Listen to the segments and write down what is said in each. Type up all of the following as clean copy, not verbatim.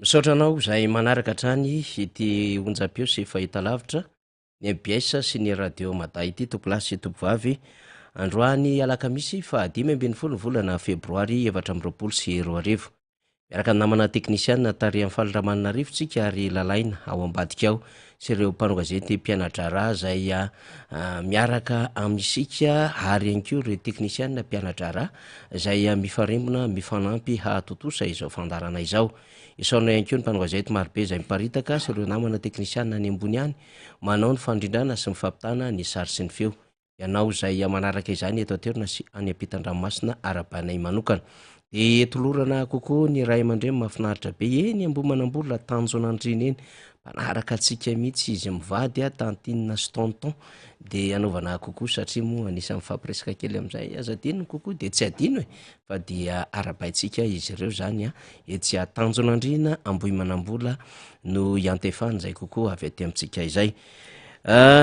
Misaotra anao zay manaraka hatrany ity onjam-peo sy fahita lavitra ny biaisa sy ny radio mada ity tompolasy sy tompovavy androany alakamisy fa 5 volana febroary 2024 miaraka namana teknisianina tary amin'ny faliramanina rivotsika ary lalaina ao ambadika ao sy ireo mpanao gazety mpianatra ra zay miaraka amisika ary anko reo teknisianina mpianatra ra zay mifarembona mifanampy hahatotosa izao fandarana izao isaona ianko ny mpanao gazety marobe zay miparitaka sy ireo namana teknisianina any ambony any manao ny fandrindrana sy mifampitana ny sary sy ny feo ianao zay manaraka izany eto aterina sy any ampitan-dranomasina arabanay manokana de tolorana kokoa ny ray aman-dreny mahafinaritra be eny ambomanambola tanjonandriny eny manaraka atsika mihitsy izy mivady tantinina sy tonton de anaovana kokoa satria moa anisan'ny fampiresaka kely am'izay azadininy kokoa de tsy adino e fa dia arabaitsika izy ireo zany etsy tanjonandrina ambomanambola no iantefany zay kokoa avy aty amitsika izay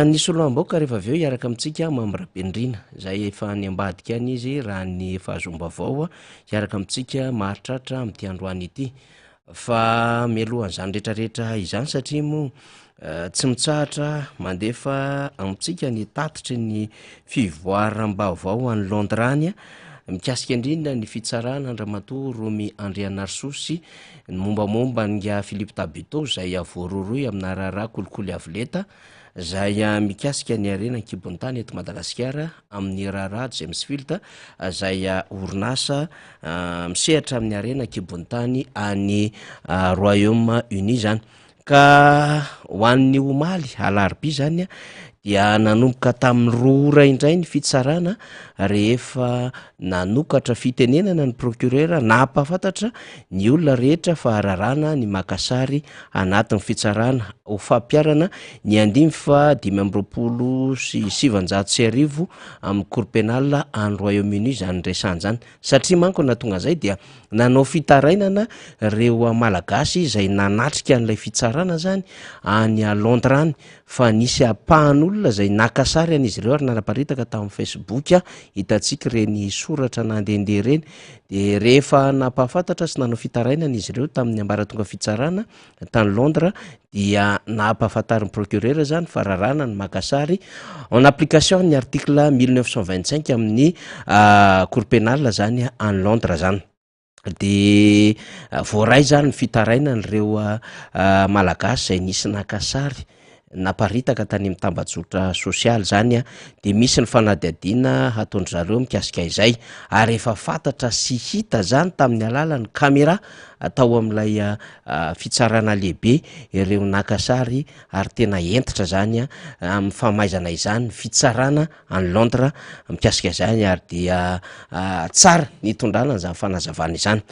nisy oloam-baoka rehefa aveo iaraka amitsika mamyrabendrina zay efa ny ambadika any izy raha ny fahazomba avao iaraka amitsika maharitratra am'ty androany ity fa mialohan'izany rehetrarehetra izany satria moa tsy mitsahatra mandefa amitsika ny tatitry ny fivoaram-baovao any Londrany mikasika indrindra ny fitsarana andramatoa Romy Andrianarisosy sy ny mombamomba nga Philippe Tabito zay voaroroy amina raharaha kolikoly avoleta zay mikasika ny arena kibon-tany eto Madagasikara amin'ny raharaha James Field zay orinasa misehatra amin'ny arena kibon-tany any Royaume-Uni zany ka hoan'ny omaly alarobia zany dia nanomboka tamin'ny 2 ora indray ny fitsarana rehefa nanokatra fitenenana ny procureur napafantatra ny olona rehetra fa ararana ny makasary anatin'ny fitsarana ho fampiarana ny 5,790 amin'ny cour pénal any Royaume-Uni zany resany zany satria manko natonga zay dia nanao fitarainana reo malagasy zay nanatrika an'ilay fitsarana zany any Londres fa nisy apahan'olona zay nakasary an'izy ireo ary nanaparitaka tamin'ny Facebook hitatsika reny soratra nandehandeha reny de rehefa napahafantatra sy nanao fitarainana izy ireo tamin'ny ambaratonga fitsarana tany Londres dia nampahafantarin'ny procureur zany fa rarana ny makasary en application ny article 1925 amin'ny cour pénal zany any Londres zany de voaray zany fitaraina nyreo malagasy zay nisy nakasary naparitaka tany amin'ny tambajotra sosialy zany de misy ny fanadihadiana hataondry zareo mikasika izay ary efa fantatra sy hita zany tamin'ny alalan'ny caméra atao amin'ilay fitsarana lehibe ireo nakasary ary tena entitra zany amin'ny famaizana izany fitsarana any Londres mikasika izany ary dia tsara nitondrana zany fanazavana izany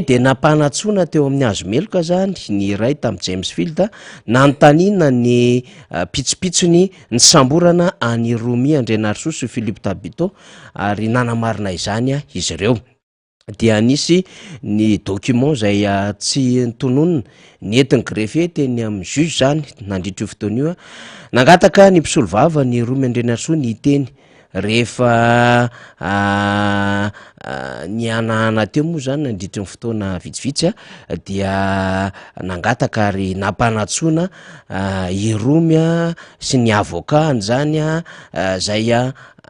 de nampanatsona teo amin'ny hazo meloka zany ny iray tamin'ny James Field nanontaniana ny pitsopitsony ny samborana any Romy Andrianarisosy Philippe Tabito ary nanamarina izany izy ireo dia nisy ny document zay tsy ntononina nentin'ny greffe teny amin'ny juge zany nandritra io fotoana io nangataka ny mpisolo vava ny Romy Andrianarisosy ny iteny rehefa ny anahana teo moa zany nandritry ny fotoana vitsivitsy dia nangataka ary nampanatsoana i Romy sy ny avocat an'izany zay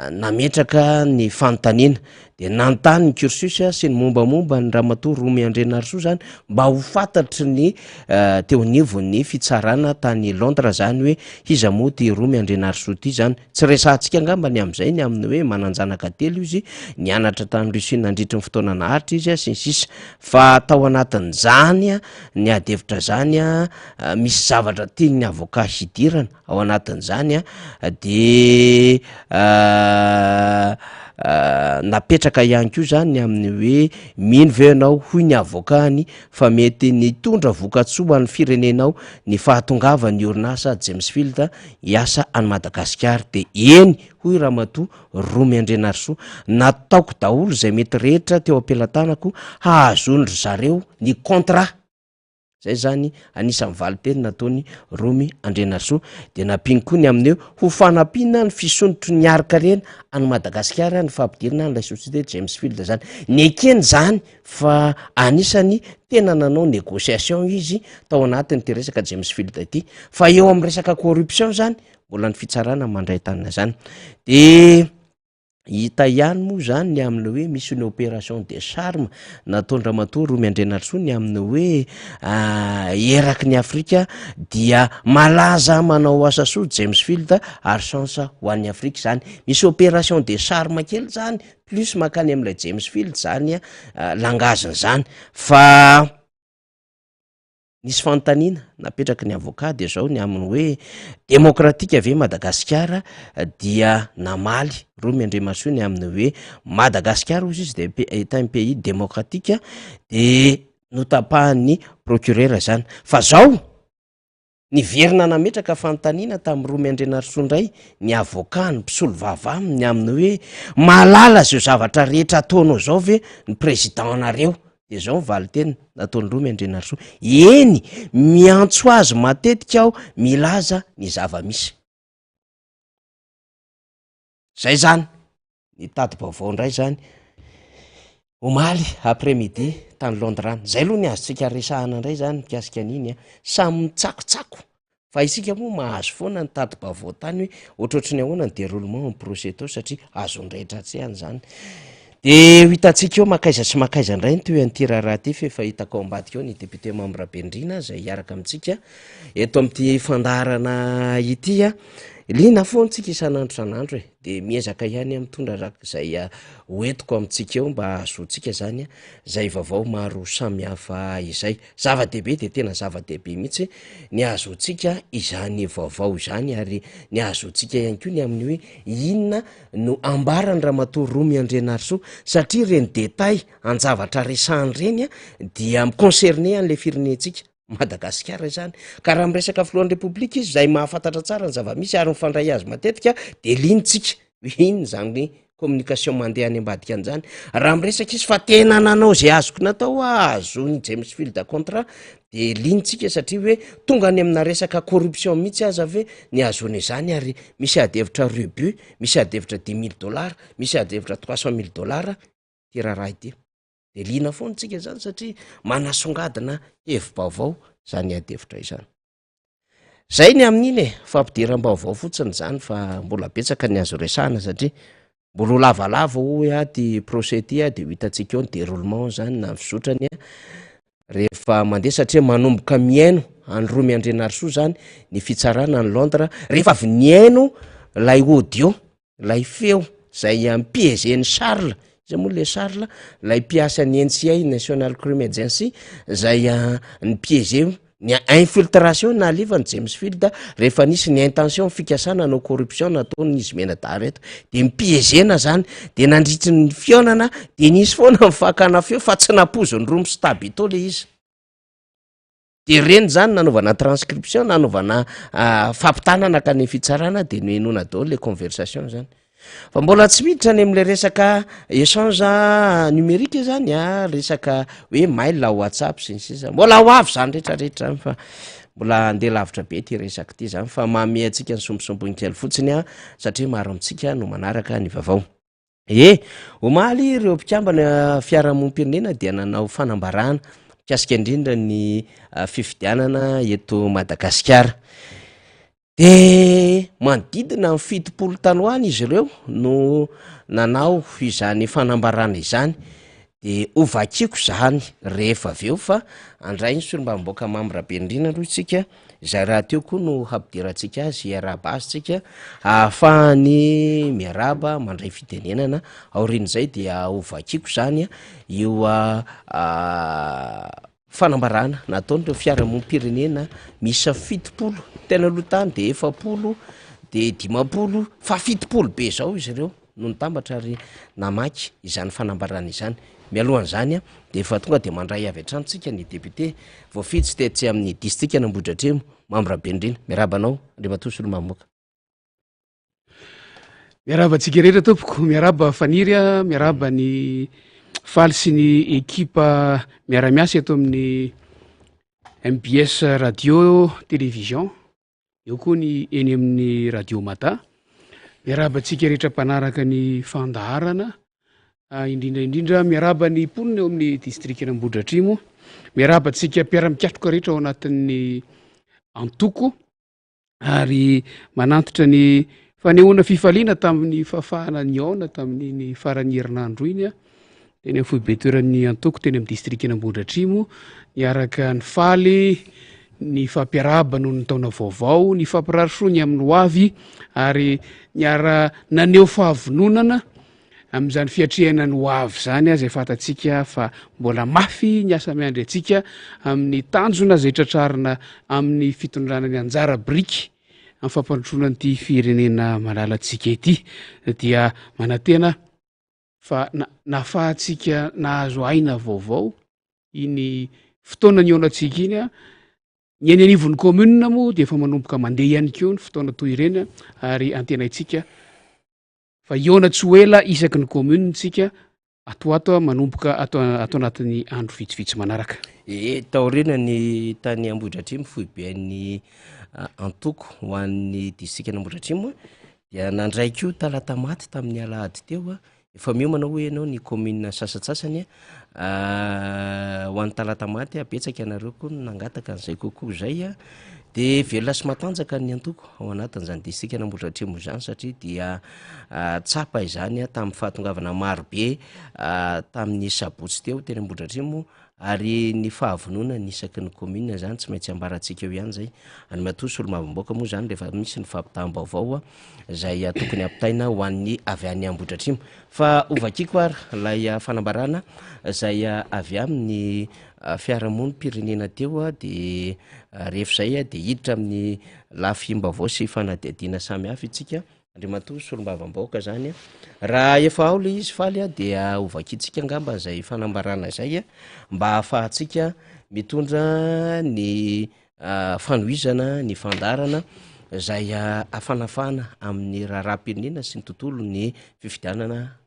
nametraka ny fanontaniana de nanontany ny cursus sy ny mombamomba ny ramatoa Romy Andrianarisosy zany mba ho fantatry ny teo nivon'ny fitsarana tany Londres zany hoe iza moa ty Romy Andrianarisosy ty zany tsy resantsika angamba ny am'izay ny amin'ny hoe mananjanaka telo izy nianatra tany Russie nandritry ny fotoana naharitra izy sy ny sisa fa tao anatin'izany ny adevitra zany misy zavatra tian'ny avocat hidirana ao anatin'izany de napetraka ihany koa zany amin'ny hoe mino ve anao hoy ny avokany fa mety nitondra vokatsoa any firenenao ny fahatongava ny orinasa James Field hiasa any Madagasikara de eny hoy ramatoa Romy Andrianarisosy nataoko daholo zay mety rehetra teo am-pelatanako hahazonry zareo ny contrat zay zany anisan'ny valiteny nataony Romy Andrenarsoa de nampiny koa ny amin'eo ho fanampiana ny fisondrotry ny araka-rena any Madagasikara ny fampidirana n'ilay société James Field zany ny ekeny zany fa anisany tena nanao négociation izy tao anatiny ty resaka James Field ity fa eo amin'ny resaka corruption zany mbola ny fitsarana mandray tanina zany de hita ihany moa zany ny amin'ny hoe misy ny opération de charme nataony ramatoa Romy Andrenarsoa ny amin'ny hoe eraky ny Afrika dia malaza manao asa soa James Field ary chance ho an'ny Afrika zany misy opération de charme kely zany plus makany amin'ilay James Field zany langaziny zany fa nisy fanontaniana napetraky ny avocat de zao ny amin'ny hoe démocratique ave Madagasikara dia namaly Romy Andrenarsoa ny amin'ny hoe Madagasikara ozy izy de est un pays démocratique de notapahany procureur zany fa zao ny verina nametraka fanontaniana tamin'ny Romy Andrenarsoa ndray ny avocat ny mpisolo vava aminy amin'ny hoe malala zao zavatra rehetra ataonao zao ve ny président anareo de zao valiteny nataony Romy Andrenarsoa eny miantso azy matetika aho milaza ny zava-misy zay zany ny tady-baovao ndray zany omaly après midi tany Londrany zay aloha ny azotsika resahana ndray zany mikasika an'iny samy mitsakotsako fa isika moa mahazo foana ny tady-baovao tany hoe ohatrohatrany ahoana ny déroulement ny procès tao satria azondraitra tsehany zany de hitantsika eo makaiza sy makaiza ndray ny toe an'ity raharaha ty fefa hitako ao ambadika eo ny député Mambrabendrina zay hiaraka amintsika eto amin'ity fandaharana ity lina foantsika isan'andro san'andro de miezaka ihany mitondra rak'izay hoentiko amintsika eo mba azotsika zany zay vaovao maro samihafa izay zava-dehibe de tena zava-dehibe mihitsy ny azotsika izany vaovao izany ary ny azotsika ihany koa ny amin'ny hoe inona no ambarany ramatoa Romy Andrenarsoa satria reny détail an-javatra resahany reny dia miconcerné an'le firenentsika Madagasikara zany ka raha miresaka filohan'ny Repoblika izy zay mahafantatra tsara ny zava-misy ary mifandray azy matetika de linitsika iny zany communication mandeha any ambadika an'izany raha miresaka izy fa tena nanao zay azoko natao azo ny James Field contrat de linitsika satria hoe tonga any amina resaka corruption mihitsy aza ave ny azony izany ary misy adevitra rebut misy adevitra $10,000 misy adevitra $300,000 ty raha ity de lina foantsika zany satria manasongadina hevi-baovao zany adevitra izany zay ny amin'iny fampidiram-baovao fotsiny zany fa mbola betsaka ny azo resahana satria mbola lavalava hoe ty procès ty de hitantsika eo ny déroulement zany na fizotrany rehefa mandeha satria manomboka miaino any Romy Andrenarsoa zany ny fitsarana ny Londres rehefa avy niaino lay audio lay feo zay piégeny Charles zay moa le Charles lay mpiasa ny NCA National Crime Agency zay ny piégé ny infiltration na alivany James Field rehefa nisy ny intention fikasana no corruption nataony izy menadara eto de mipiégena zany de nandritry ny fionana de nisy foana mifakana feo fa tsy napozony romo stabito le izy de reny zany nanaovana transcription nanaovana fampitanana ka ny fitsarana de noenona daholo le conversation zany fa mbola tsy miditra any am'le resaka échange numérique zany resaka hoe mail WhatsApp sy ny sisa mbola ho avy zany rehetrarehetra zany fa mbola andeha lavitra be ty resaka ty zany fa mamy antsika ny sombosombony-kely fotsiny satria maro amintsika no manaraka ny vaovao omaly ireo mpikambana fiarahamonim-pirenena dia nanao fanambarana mikasika indrindra ny fifidianana eto Madagasikara de manodidina ny 70 tanoany izy ireo no nanao izany fanambarana izany de ovakiko zany rehefa aveo fa andray ny solombavam-boaka Mambrabendrina aloha isika zay raha teo koa no hampidirantsika azy iaraba azytsika ahafahany miaraba mandray fitenenana aorin'izay dia ovakiko zany io fanambarana nataon'ireo fiarahamonim-pirenena misy 70 tena aloha tany de 70 de 50 fa 70 be zao izy ireo no nitambatra ary namaky izany fanambarana izany mialohan'izany de efa tonga de mandray avy antranontsika ny député voafitsy tetsy amin'ny district Ambohidratremo Mambrabendrina miarabanao Andriamatoa Solomamoka miaraba tsika rehetra tompoko miaraba faniry miaraba ny faly sy ny ekipa miara-miasa eto amin'ny MBS radio télévision, eo koa ny eny amin'ny radio Mata. Miaraba antsika rehetra mpanaraka ny fandaharana, indrindra miaraba ny mponina eo amin'ny distrikina Ambohidratrimo. Miaraba antsika mpiara-mikatroka rehetra ao anatin'ny antoko, ary manantitra ny fanehoana fifaliana tamin'ny fahafahana niaona tamin'ny farany herinandro iny teny amin'ny foibe-toeran'ny antoko teny amin'ny distrikina Ambohidratrimo, niaraka ny faly, ny fampiaraba noho ny taona vaovao, ny fampirarisoa ny amin'ny hoavy, ary niara naneho fahavononana amin'izany fiatrehana ny hoavy zany izay fantatsika fa mbola mafy ny asa miandry antsika amin'ny tanjona izay tratrarina amin'ny fitondrana ny anjara biriky amin'ny fampandrosoana an'ity firenena malalantsika ity, dia manantena fa nahafahantsika nahazo aina vaovao iny fotoana ny aonantsika iny ny eny anivon'ny commune moa dia efa manomboka mandeha ihany koa ny fotoana toy ireny, ary antenaitsika fa iona tsy ho ela isaky ny commune tsika atoato manomboka ato anatin'ny andro vitsivitsy manaraka. Taorina ny tany Ambohidratrimo foiben'ny antoko ho an'ny distrikina Ambohidratrimo dia nandray koa talata maty tamin'ny alahady teo efa miomana hoe ianao ny commune sasatsasany ho an'ny talata maty apetsaka ianareo koa nangataka an'izay kokoa zay de velona sy matanjaka ny antoko ao anatin'izany distrikina Ambohidratrimo zany, satria dia tsapa izany tamin'ny fahatongavana marobe tamin'ny sabotsy teo teny Ambohidratrimo, ary ny fahavonona ny isaky ny commune zany tsy maintsy ambarantsika eo ihany zay. Any matosy olo mavomboaka moa zany rehefa misy ny fampitaam-baovao zay tokony ampitaina ho an'ny avy any Ambohidratrimo. Fa ovakiko ary lay fanambarana zay avy amin'ny fiarahamoniny pirenena teo de rehefa zay de hiditra amin'ny lafim-baovao sy fanadihadiana samy hafa itsika Andriamatoa sy olo-mavomboaka zany raha efa ao le izy faly dia ovakitsika angamba zay fanambarana zay mba ahafahantsika mitondra ny fanohizana ny fandarana zay afanafana amin'ny raharaham-pirenena sy ny tontolo ny fifidianana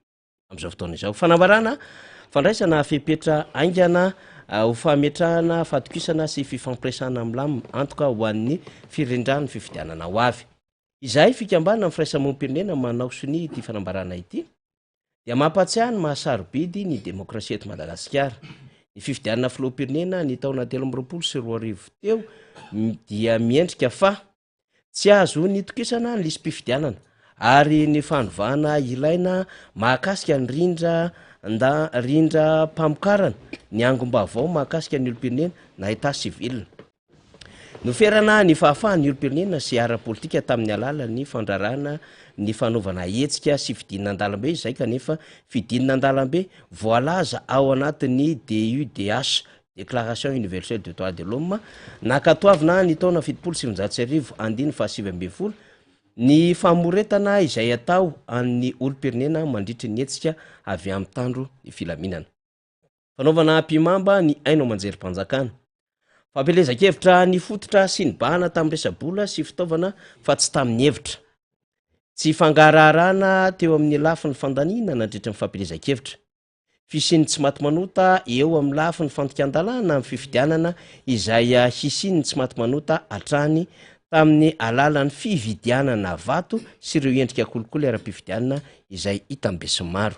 am'izao fotoana izao. Fanambarana fandraisana fepetra aingana ho fametrahana fatokisana sy fifampiresana am'lam antoka ho an'ny firendrany fifidianana ho avy. Izay fikambana amin'ny firaisamonim-pirenena manao soni ity fanambarana ity dia mampatsiahy ny mahasarobidy ny demokrasia eto Madagasikara. Ny fifidianana filoham-pirenena ny taona 2024 teo dia miendrika fa tsy azo nitokisana ny lisam-pifidianana, ary ny fanovana ilaina mahakasika ny rindra mpamokarana ny angom-baovao mahakasika ny olo-pirenena na état civil. Noferana ny fahafahany olo-pirenena sy ara-politika tamin'ny alalan'ny fandrarana ny fanaovana hetsika sy fidinina an-dalambe, izay kanefa fidinina an-dalambe voalaza ao anatin'ny DUDH, Déclaration Universelle des Droits de l'Homme, nakatoavina ny taona 700 ny famoretana izay atao amin'ny olo-pirenena mandritry ny hetsika avy amin'ny tandro ny filaminana. Fanaovana mpimamba ny aino amanjerim-panjakana, fampelezan-kevitra ny fototra sy ny bahana tamin'ny resabola sy fitaovana fa tsy tamin'ny hevitra. Tsy fangararana teo amin'ny lafin'ny fandaniana nandritra ny fampelezan-kevitra. Fisiny tsy maty manota eo amin'ny lafin'ny fantokan-dalàna amin'ny fifidianana izay hisiny tsy maty manota hatrany tamin'ny alalan'ny fividianana vato sy ireo endrika kolikoly ara-pifidianana izay hita ambesiny maro.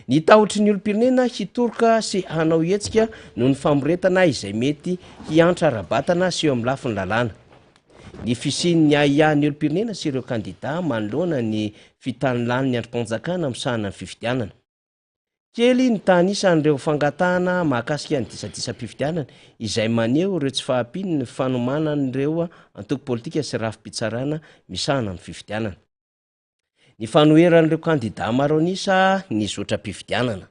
Ny tahotry ny olo-pirenena hitoroka sy hanao hetsika noho ny famoretana izay mety hiantra arabatana sy eo amin'ny lafin'ny lalàna. Ny fisiny ny ahiahan'ny olo-pirenena sy ireo kandida manoloana ny fitalan'ny ny androm-panjakana amsahana ny fifidianana. Kely ny tanisan'ireo fangatahana mahakasika ny disadisa-pifidianana izay maneho ireo tsy fahampiny ny fanomanan'ireo antoko politika sy rafi-pitsarana misahana ny fifidianana. Ny fanoheran'ireo kandida maro anisa ny zotra-pifidianana.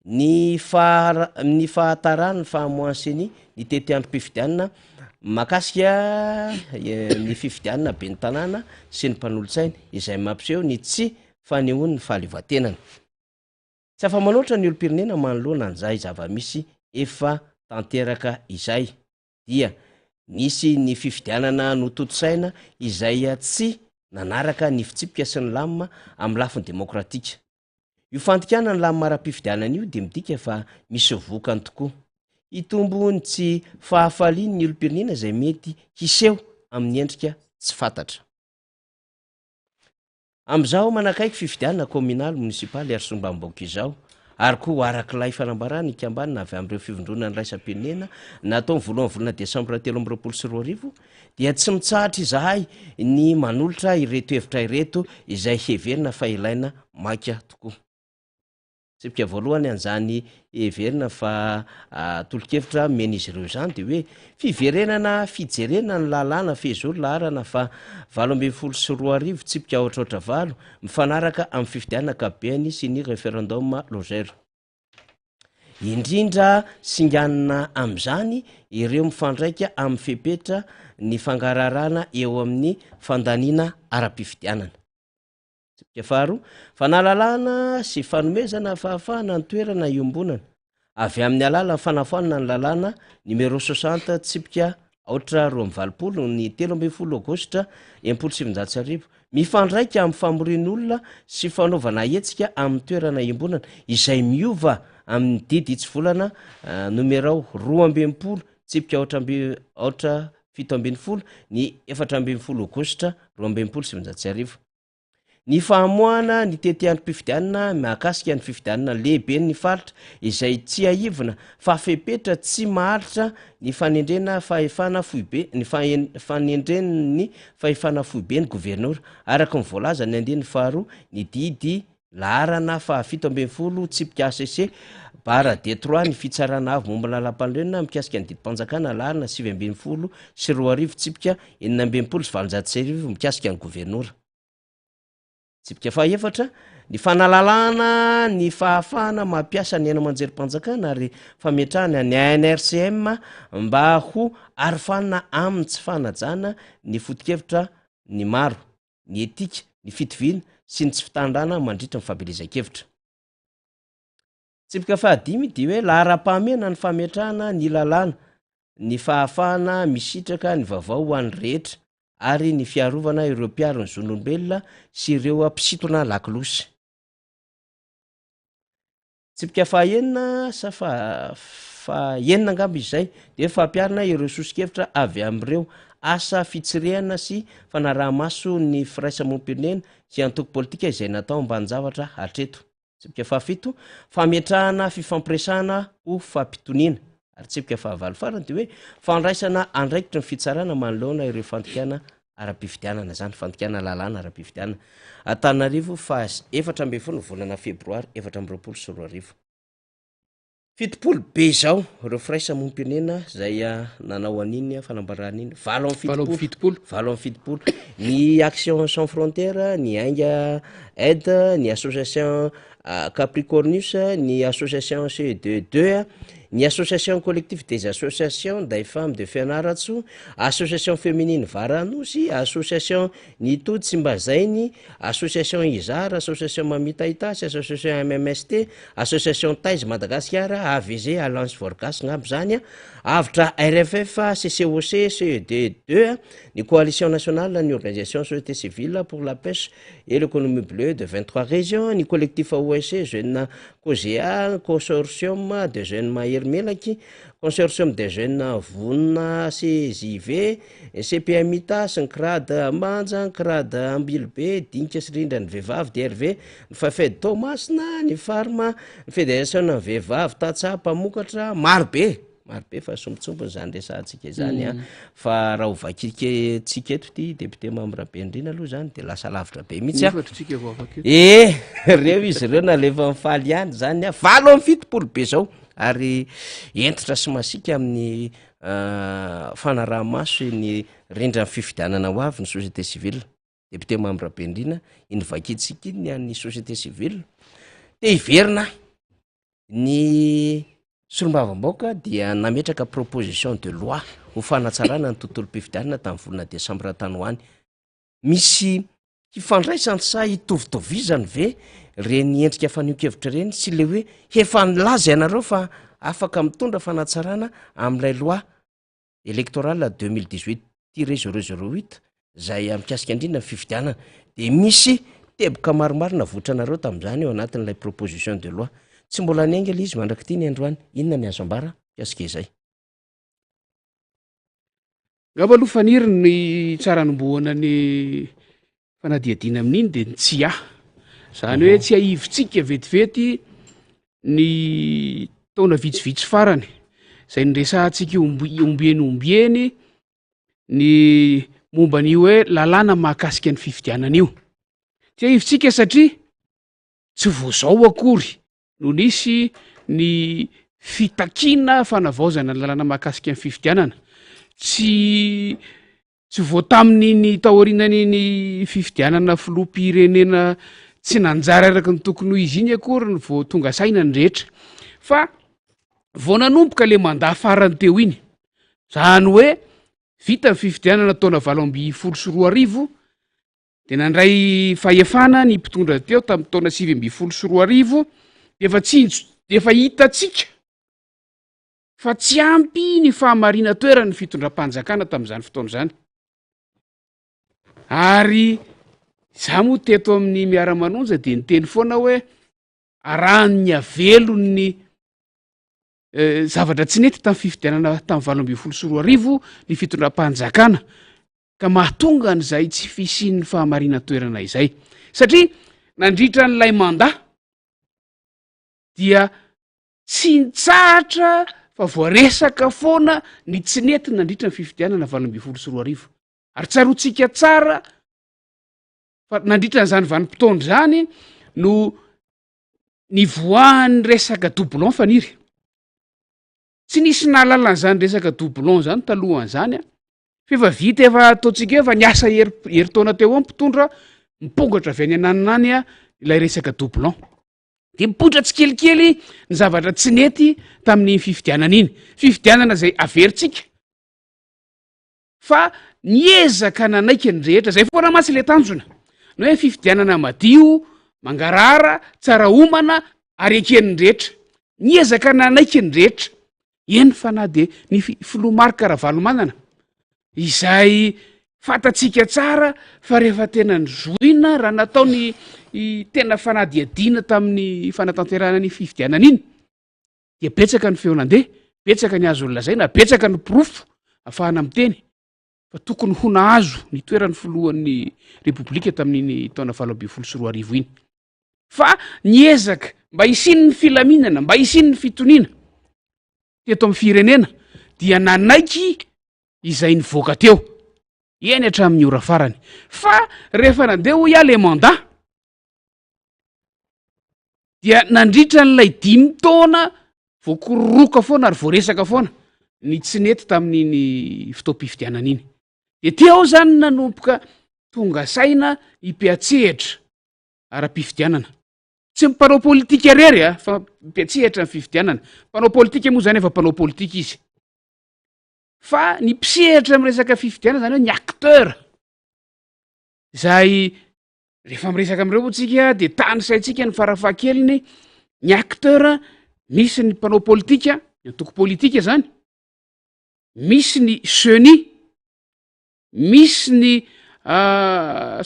Ny fahatarana ny fahamoanseny ny tete-androm-pifidianana mahakasika ny fifidianana be ny tanàna sy ny mpanolotsaina izay mampiseho ny tsy fanehoany ny fahaleovan-tenany. Tsy afa-manoatra ny olo-pirenena manoloana an'izay zava-misy efa tanteraka izay dia nisy ny fifidianana nototosaina izay tsy nanaraka ny fitsipika sy ny lamina amin'ny lafiny demokratika. Io fantikana ny lamina ara-pifidianana io dia midika fa misy vokany tokoa. hitombony tsy fahafaliany ny olom-pirenena zay mety hiseho amin'ny endrika tsy fantatra am'izao manakaiky fifidianana communaly municipaly ary sombamboka izao ary koa arak'ilay fanambarana ikambanina avy am'ireo fivondrona ny raisam-pirenena natao voalohan'ny volana desambra 2024 dia tsy mitsahatra izahay ny manolotra ireto hevitra ireto izay heverina fa ilaina maika tokoa tsipika voalohany an'izany heverina fa tolo-kevitra mena izy ireo izany de hoe fiverenana fijerena ny lalàna fehizolo arana fa 2024 tsipika ohatraohatra valo mifanaraka amin'ny fifidianana kabeany sy ny référendum logero indrindra singanina am'izany ireo mifandraika amin'ny fepetra ny fangararana eo amin'ny fandaniana ara-pifidianana tsipika faharo fanalalana sy fanomezana fahafahana ny toerana iombonana avy amin'ny alala fanafoanana ny lalàna numéro 60 tsipika aotra 20 ny 13 aogostra 17 mifandraika amin'ny famorin'olona sy fanaovana hetsika amin'ny toerana iombonana izay miova amin'ny didy itsy-volana numéro 12 tsipika aotra 17 ny 14 aogostra 17 ny fahamoana ny teteandrom-pifidianana mahakasika ny fifidianana lehibe ny faritra izay tsy aivina fa fepetra tsy maharitra ny fanendrena fahefana foibe ny fanendrenny fahefana foibe ny gouvernoura araka nyvoalaza ny andiny faharoa ny didy laharana fa 17 tsipika ACC bara D3 ny fitsarana avy momba lalam-panoloana mikasika ny didi-panjakana laharana 7 sy 2 tsipika 9 mikasika ny gouvernoura tsipika fahaefatra ny fanalalana ny fahafahana mampiasa ny aina manjery-panjakana ary fametrahana ny ANRCM mba ho arofanina amin'ny tsy fanajana ny foto-kevitra ny maro ny etika ny fitoviana sy ny tsy fitandrana mandritra ny fabilizan-kevitra tsipika fahadimy dia hoe lahara-pahamena ny fametrahana ny lalàna ny fahafahana misitraka ny vaovao ho an'ny rehetra ary ny fiarovana ireo mpiaro ny zon'olombelona sy ireo mpisintona lakilosy tsipika fahaenina sa faenina angamba izay de fampiarina ireo sosikevitra avy am'ireo asa fitsirehana sy fanaraha-maso ny firaisamom-pirenena sy antoko politika izay natao ambanjavatra hatreto tsipika fahafito fametrahana fifampiresahana ho fampitoniana ary tsipika fahavalo farany de hoe fandraisana andraikitra ny fitsarana manoloana ireo fantikana ara-pifidianana zany fantikana lalàna ara-pifidianana Antananarivo fa 14 volana febroary 2024 fitopolo be izao ireo firaisamom-pirenena zay nanao aniny fanambarana iny 7 ny action sans frontière ny ainga aide ny association Capricornus ny association C22 ny association collective des associations des femmes de Fianaratso association féminine Varanosy association ny Tody Tsimbazainy association Izara association Mamitaitasy association MMST association Taiz Madagasikara AVG Alliance Vorgas ngamba zany avitra RFF CCOC CED2 ny coalition nationale ny organisation société civile pour la pêche et l'économie bleue de 23 régions ny collectif OSC jeune COGEA consortium de jeunes Mahery Melaky consortium des jeunes Vonina CJV CPMITA sy ny krada Manja ny krada Ambilbe dinika sy rindra ny vehivavy DRV ny fafedy Thomasna ny farma ny fédération ny vehivavy Tatsapa mokatra marobe fa sombitsombony zany resantsika zany fa raha ovakitsika eto ty député Mambrabendrina aloha zany de lasa lavitra be mihitsy reo izy ireo nalefa mifaly ihany zany 7 be zao ary entitra sy masika amin'ny fanaraha-maso ny rindra ny fifidianana ho avy ny société civile député Mambrabendrina iny vakitsika iny ny société civile de hiverina ny solombavamboaka dia nametraka proposition de loi ho fanatsarana ny tontolo-pifidianana tamin'ny volana desambra tany hoany misy hifandraisany sa hitovitovizany ve reny endrika fanio-kevitra reny sy le hoe efa nilaza ianareo fa afaka mitondra fanatsarana amin'ilay loi électorale 2018-008 zay amikasika indrindra ny fifidianana de misy teboka maromaro navotranareo tamin'izany eo anatin'ilay proposition de loi tsy mbola niainga izy mandraky ty ny androany inona ny azo ambara kasika izay ngamba aloha faniry ny tsara nomboana ny fanadiadiana amin'iny de ny tsy zany hoe tsy ahivontsika vetivety ny taona vitsivitsy farany zay nresantsika ombieny ny momba an'io hoe lalàna mahakasika ny fifidianana io tsy ahivontsika satria tsy voazao akory no nisy ny fitakina fanavaozana ny lalàna mahakasika ny fifidianana tsy vo tamin'iny taorinany fifidianana filoam-pirenena tsy nanjara araky ny tokony ho izy iny akory ny vo tonga saina ny rehetra fa vo nanomboka le manda farany teo iny zany hoe vita ny fifidianana taona 2014 de nandray fahefana ny mpitondra teo tamin'ny taona 2014 defa hitatsika fa tsy ampy ny fahamarina toerany fitondram-panjakana tamin'izany fotoana zany ary za moa teto amin'ny miara-manonja de niteny foana hoe arahan'ny avelon'ny zavatra tsy nety tamin'ny fifidianana tamin'ny 2014 ny fitondram-panjakana ka mahatonga n'izay tsy fisian'ny fahamarina toerana izay satria nandritra n'lay manda dia tsy nitsahatra fa voaresaka foana ny tsy nety nandritra ny fifidianana 2014 ary tsarotsika tsara fa nandritra n'zany vanim-potoana zany no ny voahan'ny resaka doublon faniry tsy nisy nahalalan'zany resaka doublon zany talohan'zany fefa vita efa ataotsika efa niasa heritaona teo ao mpitondra mipongatra avy any ananany ilay resaka doublon de mipotra tsy kelikely ny zavatra tsy nety tamin'ny fifidianana iny fifidianana zay averintsika fa niezaka nanaiky ny rehetra zay foana masy le tanjona no hoe fifidianana madio mangarara tsara omana ary eken'ny rehetra niezaka nanaiky ny rehetra eny fa na de ny filomarika rahavalomanana izay fatatsika tsara fa rehefa tena ny zoina raha natao ny tena fanadiadiana tamin'ny fanatanterana ny fifidianana iny dia betsaka ny feonandeha betsaka ny azo olazaina betsaka ny pirofo ahafahana miteny fa tokony ho nahazo ny toerany filohan'ny repoblika tamin'iny taona 2014 iny fa niezaka mba hisiny ny filaminana mba hisiny ny fitoniana teto amin'ny firenena dia nanaiky izay nivoaka teo eny hatramin'ny ora farany fa rehefa nandeha ho le manda dia nandritra n'lay 5 taona voakororoka foana ary voaresaka foana ny tsy nety tamin'iny fitoam-pifidianana iny de teo zany nanomboka tonga saina hipiatsehitra ara-pifidianana tsy mpanao politika rery fa mpiatsehitra ny fifidianana mpanao politika moa zany efa mpanao politika izy fa ny mpisehatra amy resaka fifidianana zany hoe ny acteur zay rehefa miresaka am'ireo tsika de tany saitsika ny farafahakeliny ny acteur misy ny mpanao politika ny antoko politika zany misy ny seni misy ny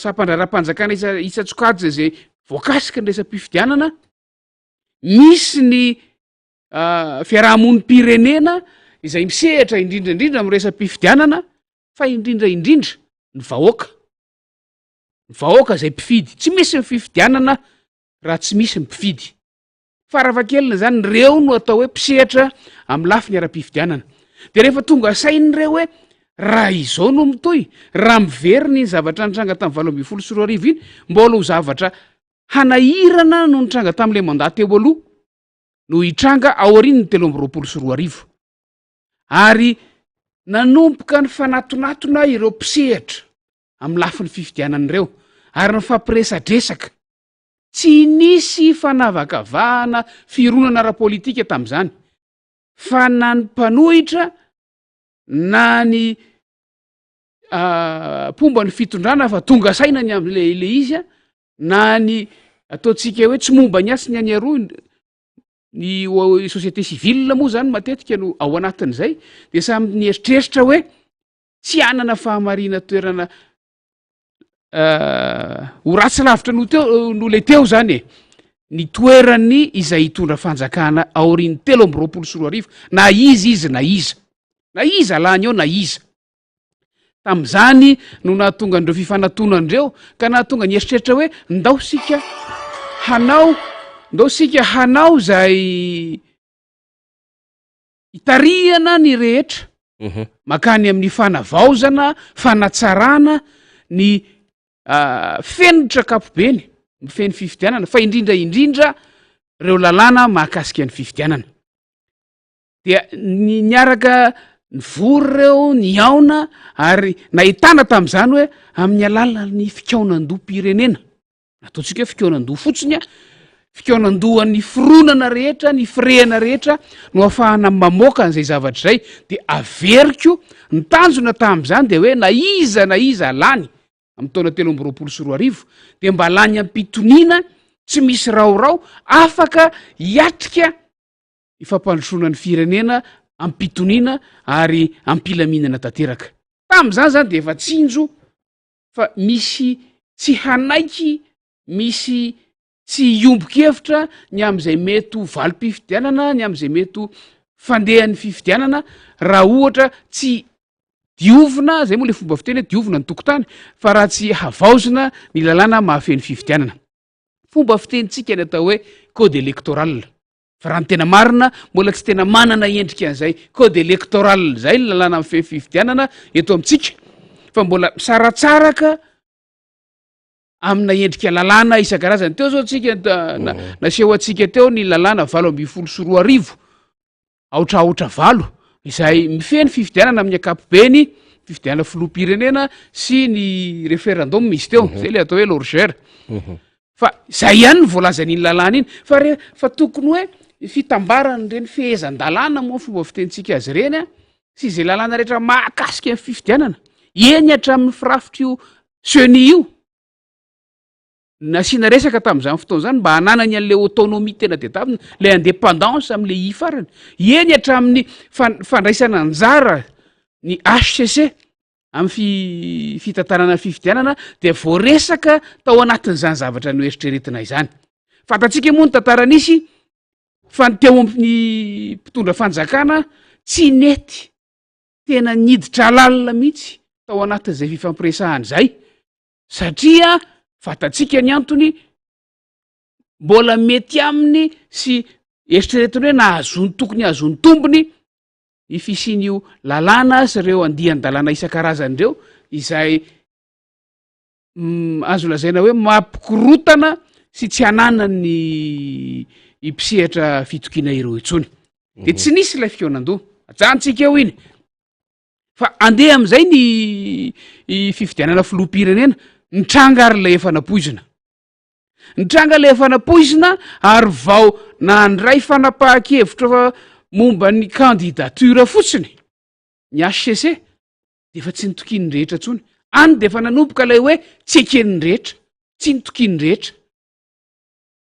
sampandraram-panjakana hitsatsokajy zay voakasika ny resam-pifidianana misy ny fiarahamonim-pirenena izay misehatra indrindraindrindra amy resam-pifidianana fa indrindraindrindra ny vahoaka zay mpifidy tsy misy ny fifidianana raha tsy misy ny mpifidy farafakelina zany reo no atao hoe mpisehatra amy lafi ny ara-pifidianana de rehefa tonga sainy reo hoe raha izao no mitoy raha miveriny zavatra nitranga tamin'ny 2014 iny mbola ho zavatra hanahirana no nitranga tamin'le mandat teo aloha no hitranga aoriny ny 2024 ary nanomboka ny fanatonatona ireo mpisehatra amy lafi ny fifidianan'ireo ary ny fampiresadresaka tsy nisy fanavakavahana fironana ara-politika tam'izany fa na ny mpanohitra na ny pomba ny fitondrana fa tonga saina ny am'le izy na ny ataotsika hoe tsy momba ny asy ny any aroa ny société civile moa zany matetika no ao anatin'izay de samy nieritreritra hoe tsy anana fahamarina toerana ho ratsy lavitra no le teo zany ny toerany izay hitondra fanjakana aoriny 3 na izy na iza lany eo na iza tam'izany no nahatonga andreo fifanantonandreo ka nahatonga ny eritreritra hoe ndao sika hanao zay itariana ny rehetra makany amin'ny fanavaozana fanatsarana ny fenitra kapobeny mifeny fifidianana fa indrindra reo lalàna mahakasika ny fifidianana dia niaraka ny vory reo ny aona ary nahitana tam'izany hoe amin'ny alalany fikaonandoha-pirenena ataontsika hoe fikaonandoha fotsiny fikaonandohan'ny fironana rehetra ny firehana rehetra no ahafahana mamoaka an'izay zavatra zay de averiko ny tanjona tam'izany de hoe na iza lany amin'ny taona 3 de mba lany ampitoniana tsy misy raorao afaka hiatrika ifampandrosoana ny firenena ampitoniana ary ampilaminana tanteraka tam'izany zany de efa tsinjo fa misy tsy hanaiky misy tsy iombo-kevitra ny am'izay mety ho valim-pifidianana ny am'izay mety ho fandehan'ny fifidianana raha ohatra tsy diovina zay moa le fomba fiteny hoe diovina ny tokotany fa raha tsy havaozina ny lalàna mahafeny fifidianana fomba fitenitsika ny atao hoe code électoral fa raha ny tena marina mbola tsy tena manana endrika an'izay code électoral zay ny lalàna am'feny fifidianana eto amintsika fa mbola misaratsaraka amina endrika lalàna isan-karazany teo zao tsika naseho atsika teo ny lalàna 8 aotraotra 8 izay mifeny fifidianana amin'ny akapobeny fifidianana filoham-pirenena sy ny référendum misy teo zay le atao hoe l'orgère fa zay ihany ny voalazan'iny lalàna iny fa tokony hoe fitambarany reny fehezan-dalàna moa fomba fitenitsika azy reny sy izay lalàna rehetra mahakasika amin'ny fifidianana eny hatramin'ny firafitra io seni io nasiana resaka tam'izany fotoana zany mba hananany an'le autonomie tena dedavina le indépendance am'le farany eny hatramin'ny fandraisana anjara ny HCC amin'ny fitantarana fifidianana de voaresaka tao anatin'izany zavatra no eritreretina izany fantatsika moa ny tantaranisy fa ny teo amin'ny mpitondra fanjakana tsy nety tena niditra lalina mihitsy tao anatin'izay fifampiresahany zay satria fatatsika ny antony mbola mety aminy sy eritreretiny hoe nahazony tokony hazony tombony ifisin'io lalàna sy reo andihan-dalàna isan-karazany reo izay azo lazaina hoe mampikorotana sy tsy hananany impisehatra fitokiana ireo itsony de tsy nisy ilay fikaonandoha ajantsika eo iny fa andeha am'izay ny fifidianana filoham-pirenena nitranga ary lay efa napoizina nitranga lay efa napoizina ary vao nandray fanapahan-kevitra momba ny candidature fotsiny ny HCC de efa tsy nitokiny rehetra tsony any de efa nanomboka lay hoe tsy eken'ny rehetra tsy nitokiny rehetra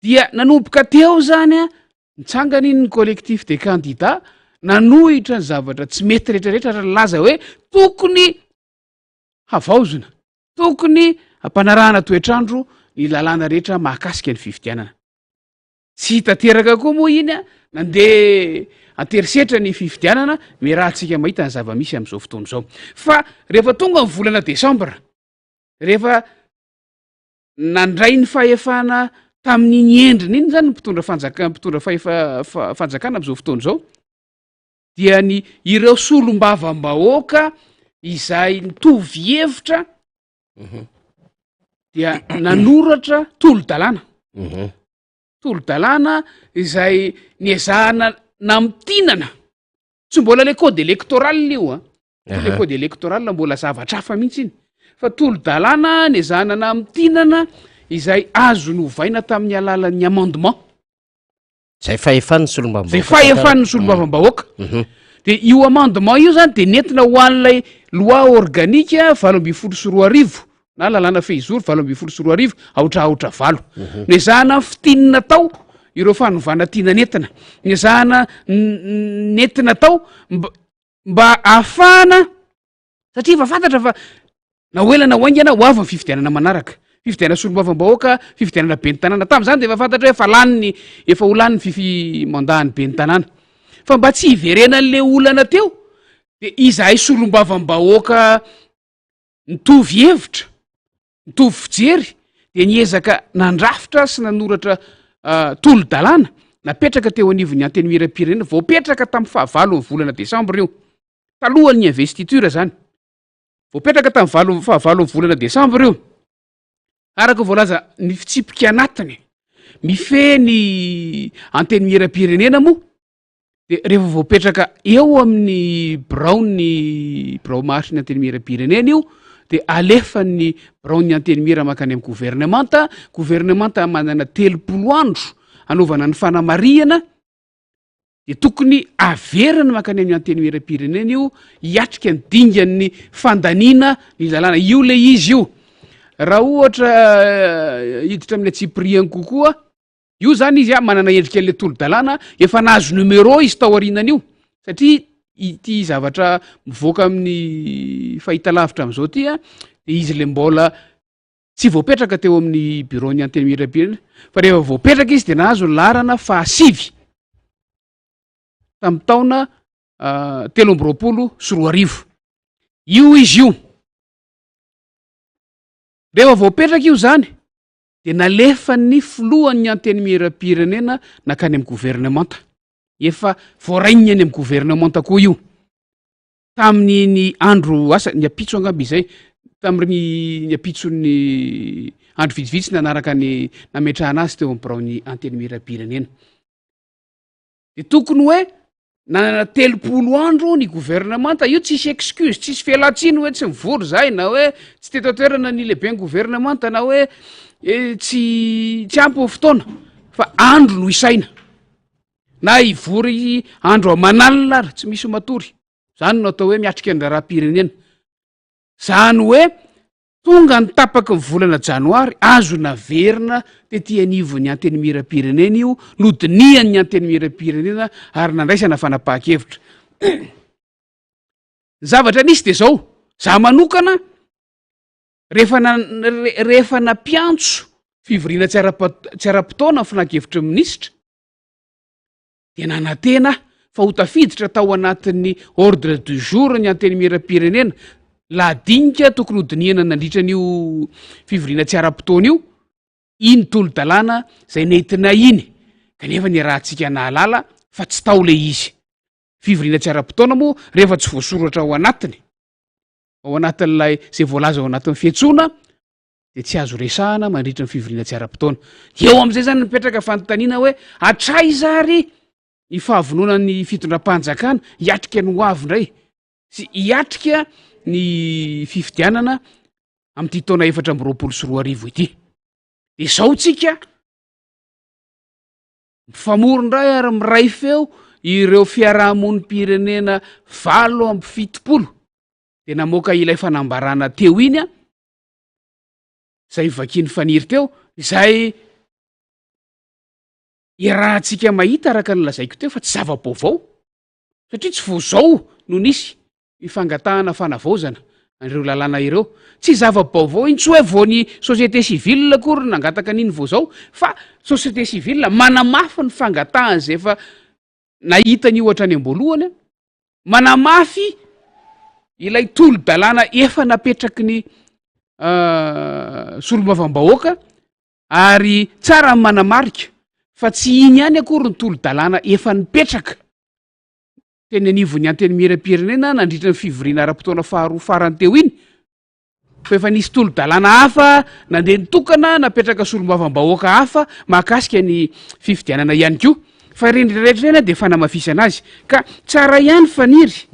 dia nanomboka teo zany a nitsangany iny ny collectif des candidats nanohitra ny zavatra tsy mety rehetrarehetra ra laza hoe tokony havaozina tokony ampanarahana toetrandro ny lalàna rehetra mahakasika ny fifidianana tsy hitateraka koa moa iny a nandeha anterisetra ny fifidianana mirahantsika mahita ny zava-misy am'izao fotoana zao fa rehefa tonga ny volana desambra rehefa nandray ny fahefana tamin'iny endriny iny zany mpitondra fanjakana am'izao fotoana zao dia ny ireo solom-bava-mbahoaka izay nitovy hevitra dia nanoratra tolo-dalàna tolo-dalàna izay niezahana namitinana tsy mbola le code électoral io a le code électoral mbola zavatra hafa mihitsy iny fa tolo-dalàna niezahana namitinana izay azo novaina tamin'ny alalan'ny amendement zay fahefan'ny solom-bava-mbahoaka zay fahefan'ny solom-bava-mbahoaka de io amendement io zany de nentina ho an'ilay loi organique 8 na lalàna fehizoro 8 aotraotra 8 nezahana fitinina tao ireo fanovana tiana nentina nezahana nentina tao mba ahafahana satria fa fantatra fa nahoelana hoaingana ho avy ny fifidianana manaraka fifidianana solombavam-bahoaka fifidianana be ny tanàna tam'zany de efa fantatra hoe fa laniny efa ho laniny fifimandahany be ny tanàna fa mba tsy hiverena an'le olana teo de izahay solombavam-bahoaka nitovy hevitra nitovy fijery de niezaka nandrafitra sy nanoratra tolo-dalàna napetraka teo anivon'ny anteny miram-pirenena voapetraka tamin'ny fahavalo ny volana desambra io talohan'ny investitura zany voapetraka tamin'ny fahavalo ny volana desambra io araka voalaza ny fitsipika anatiny mifeny anteny miram-pirenena moa de rehefa voapetraka eo amin'ny braomarsy ny anteny miram-pirenena io de alefan'ny braony anteny mira makany amin'ny gouvernemanta manana 3 andro anaovana ny fanamariana de tokony averina makany amin'ny anteny miram-pirenena io hiatrika ny dingan'ny fandaniana ny lalàna io le izy io raha ohatra hiditra amin'ny atsipiriany kokoa io zany izy manana endrika an'le tolo-dalàna efa nahazo numero izy tao arinan'io satria ity zavatra mivoaka amin'ny fahitalavitra am'izao ty de izy le mbola tsy voapetraka teo amin'ny bureau-ny anteny miram-pirenena fa rehefa voapetraka izy de nahazo ny larana fahasivy tamin'ny taona 2023 io izy io rehefa voapetraka io zany de nalefa ny filohan'ny anteny miram-pirenena nakany amin'ny gouvernemanta efa voaraininy any amin'ny gouvernemanta koa io tamin'ny andro asa ny apitso angamby izay tamin'ny ny apitson'ny andro vitsivitsy nanaraka ny nametrahana azy teo amin'ny braony anteny miram-pirenena de tokony hoe nanana 3 andro ny gouvernemanta io tsisy excuse tsisy fialatsiny hoe tsy mivory zay na hoe tsy tetatoerana ny lehibe ny gouvernemanta na hoe tsy ampy ho fotoana fa andro no isaina na ivory andro amanalina ary tsy misy matory zany no atao hoe miatrika ny raharam-pirenena zany hoe tonga ny tapaka ny volana janoary azo naverina tety anivon'ny anteny miram-pirenena io nodinian'ny anteny miram-pirenena ary nandraisana fanapahan-kevitra zavatra nisy de zao za manokana rehefa nampiantso fivoriana tsy ara-potoana ny finankevitra minisitra de nanantena fa ho tafiditra tao anatin'ny ordre du jour ny anteny miram-pirenena lahadinika tokony hodiniana nandritra an'io fivoriana tsy ara-potoana io iny tolo-dalàna zay nentina iny kanefa ny rahantsika nahalala fa tsy tao le izy fivoriana tsy ara-potoana moa rehefa tsy voasoratra ao anatin'lay zay voalaza ao anatin'ny fiantsoana de tsy azo resahana mandritra ny fivoriana tsy ara-potoana eo am'izay zany mipetraka fanontaniana hoe atray zary ny fahavononan'ny fitondram-panjakana hiatrika ny hoavy indray sy hiatrika ny fifidianana am'ty taona 2024 ity de zao tsika mifamoron-dray ary miray feo ireo fiarahamonim-pirenena 7 de namoaka ilay fanambarana teo iny a zay vakiny faniry teo zay irahantsika mahita araka ny lazaiko teo fa tsy zava-baovao satria tsy vo zao no nisy ifangatahana fanavaozana an'ireo lalàna ireo tsy zava-baovao iny tsy hoe voany société civile akory nangataka an'iny vo zao fa société civile manamafy ny fangatahany zay efa nahitany ohatra any am-boalohany manamafy ilay tolo-dalàna efa napetraky ny solombavam-bahoaka ary tsara ny manamarika fa tsy iny ihany akory ny tolo-dalàna efa nipetraka teny anivon'ny anteny miram-pirenena nandritra ny fivoriana ara-potoana faharoa farany teo iny fa efa nisy tolo-dalàna hafa nandeha nitokana napetraka solombavam-bahoaka hafa mahakasika ny fifidianana ihany koa fa rehetrarehetra reny de fanamafisana azy ka tsara ihany faniry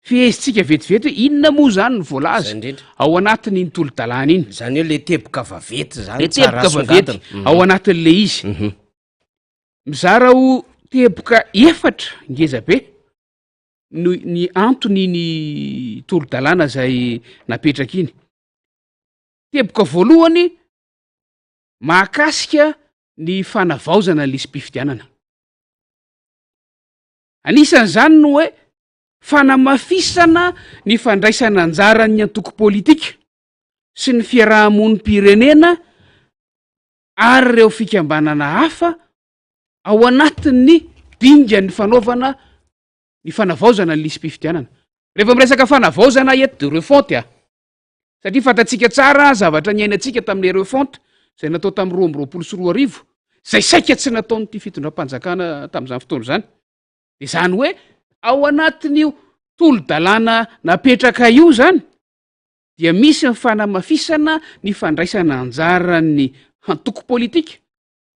fihezitsika vetivety hoe inona moa zany ny voalaza ao anatiny iny tolo-dalàna iny zany hoe le teboka vavety zany le teboka vavety ao anatin'le izy mizara ho teboka efatra ngeza be ny antony ny tolo-dalàna zay napetraka iny teboka voalohany mahakasika ny fanavaozana lisym-pifidianana anisan'izany no hoe fanamafisana ny fandraisana anjaran'ny antoko politika sy ny fiarahamonim-pirenena ary ireo fikambanana hafa ao anatin'ny dinga ny fanaovana ny fanavaozana ny lisym-pifidianana. Rehefa miresaka fanavaozana eto de refonte satria fatatsika tsara zavatra nyainantsika tamin'ny refonte zay natao tamin'ny 2024 zay saika tsy nataonyity fitondram-panjakana tamin'izany fotoana zany. De zany hoe ao anatin'io tolo-dalàna napetraka io zany dia misy ny fanamafisana ny fandraisana anjaran'ny hantoko politika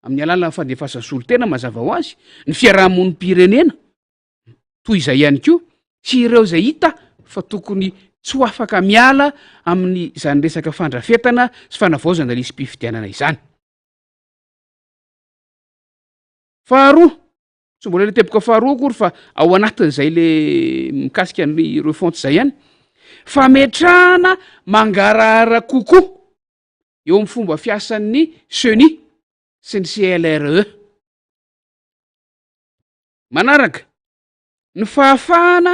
amin'ny alalan'ny fandefasany solotena mazava ho azy, ny fiarahamonim-pirenena toy izay ihany koa sy ireo zay hita fa tokony tsy ho afaka miala amin'ny zany resaka fandrafetana sy fanavaozana lisym-pifidianana izany. Faharoa, tsy mbola le teboka faharoa akory fa ao anatin'izay le mikasika ny refonte zay ihany, fametrahana mangarahara kokoa eo amin'ny fomba fiasan'ny CENI sy ny CLRE. Manaraka ny fahafahana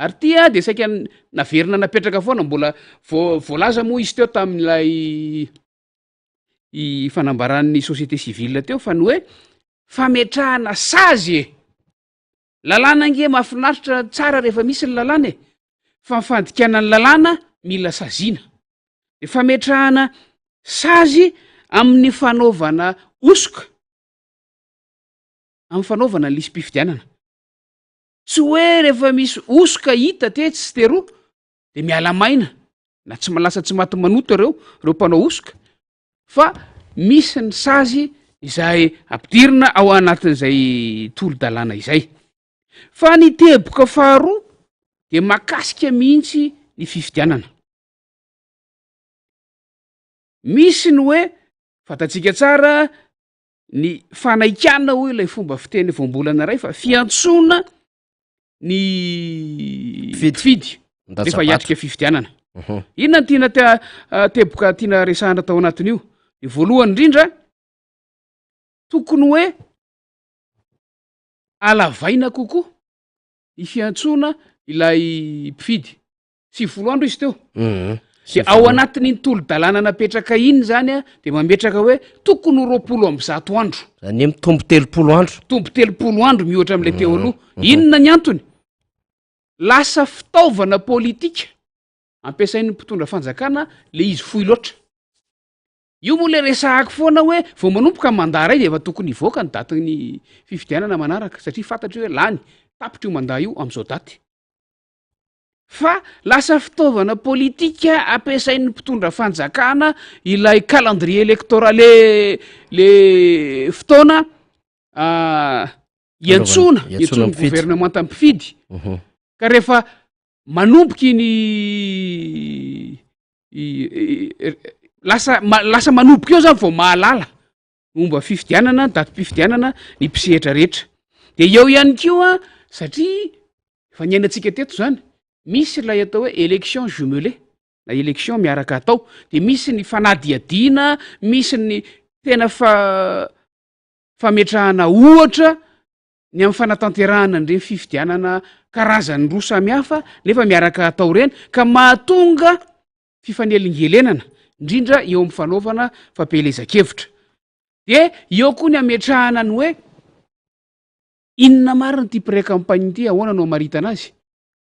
ary tia de saika naverina napetraka foana mbola voalaza moa izy teo tamin'ilay fanambaran'ny société civile teo fa ny hoe fametrahana sazy lalàna nge mahafinaritra tsara rehefa misy ny lalàna fa mifandikana ny lalàna mila saziana. De fametrahana sazy amin'ny fanaovana osoka amin'ny fanaovana ny lisym-pifidianana. Tsy hoe rehefa misy osoka hita te tsy teroa de miala maina na tsy malasa tsy maty manoto ireo mpanao osoka fa misy ny sazy izay ampidirina ao anatin'izay tolo-dalàna izay. Fa ny teboka faharoa de makasika mihitsy ny fifidianana. Misy ny hoe fatatsika tsara ny fanaikana hoe ilay fomba fiteny voambolana ray fa fiantsona ny fidy rehefa hiatrika fifidianana. Inona ny tiana teboka tiana resahana tao anatin'io? De voalohany indrindra tokony hoe alavaina kokoa ny fiantsona ilay mpifidy 90 andro izy teo. De ao anatin'iny tolo-dalàna napetraka iny zany de mametraka hoe tokony 20 andro. Zany mitombo 30 andro. Tombo 30 andro mihoatra amin'ilay teo aloha. Inona ny antony? Lasa fitaovana politika ampiasain'ny mpitondra fanjakana le izy fohy loatra. Io moa le resahako foana hoe vao manomboka mandat ray de efa tokony hivoaka ny datin'ny fifidianana manaraka satria fantatry hoe lany tapitra io mandat io am'izao daty. Fa lasa fitaovana politika ampiasain'ny mpitondra fanjakana ilay calendrier électoral le fotoana iantsona gouvernement ampifidy. Ka rehefa manomboky lasa manomboka eo zany vao mahalala momba fifidianana, datim-pifidianana ny mpisehatra rehetra. De eo ihany koa satria efa niainantsika teto zany misy lay atao hoe élection jumelée na élection miaraka atao, de misy ny fanadiadiana, misy ny tena fametrahana ohatra ny amin'ny fanatanterahana an'ireny fifidianana karazany roa samihafa nefa miaraka atao reny ka mahatonga fifanelingelenana indrindra eo amin'ny fanaovana fampelezan-kevitra. De eo koa ny ametrahana ny hoe inona mariny ty pré-campagne ty, ahoana no amaritana azy.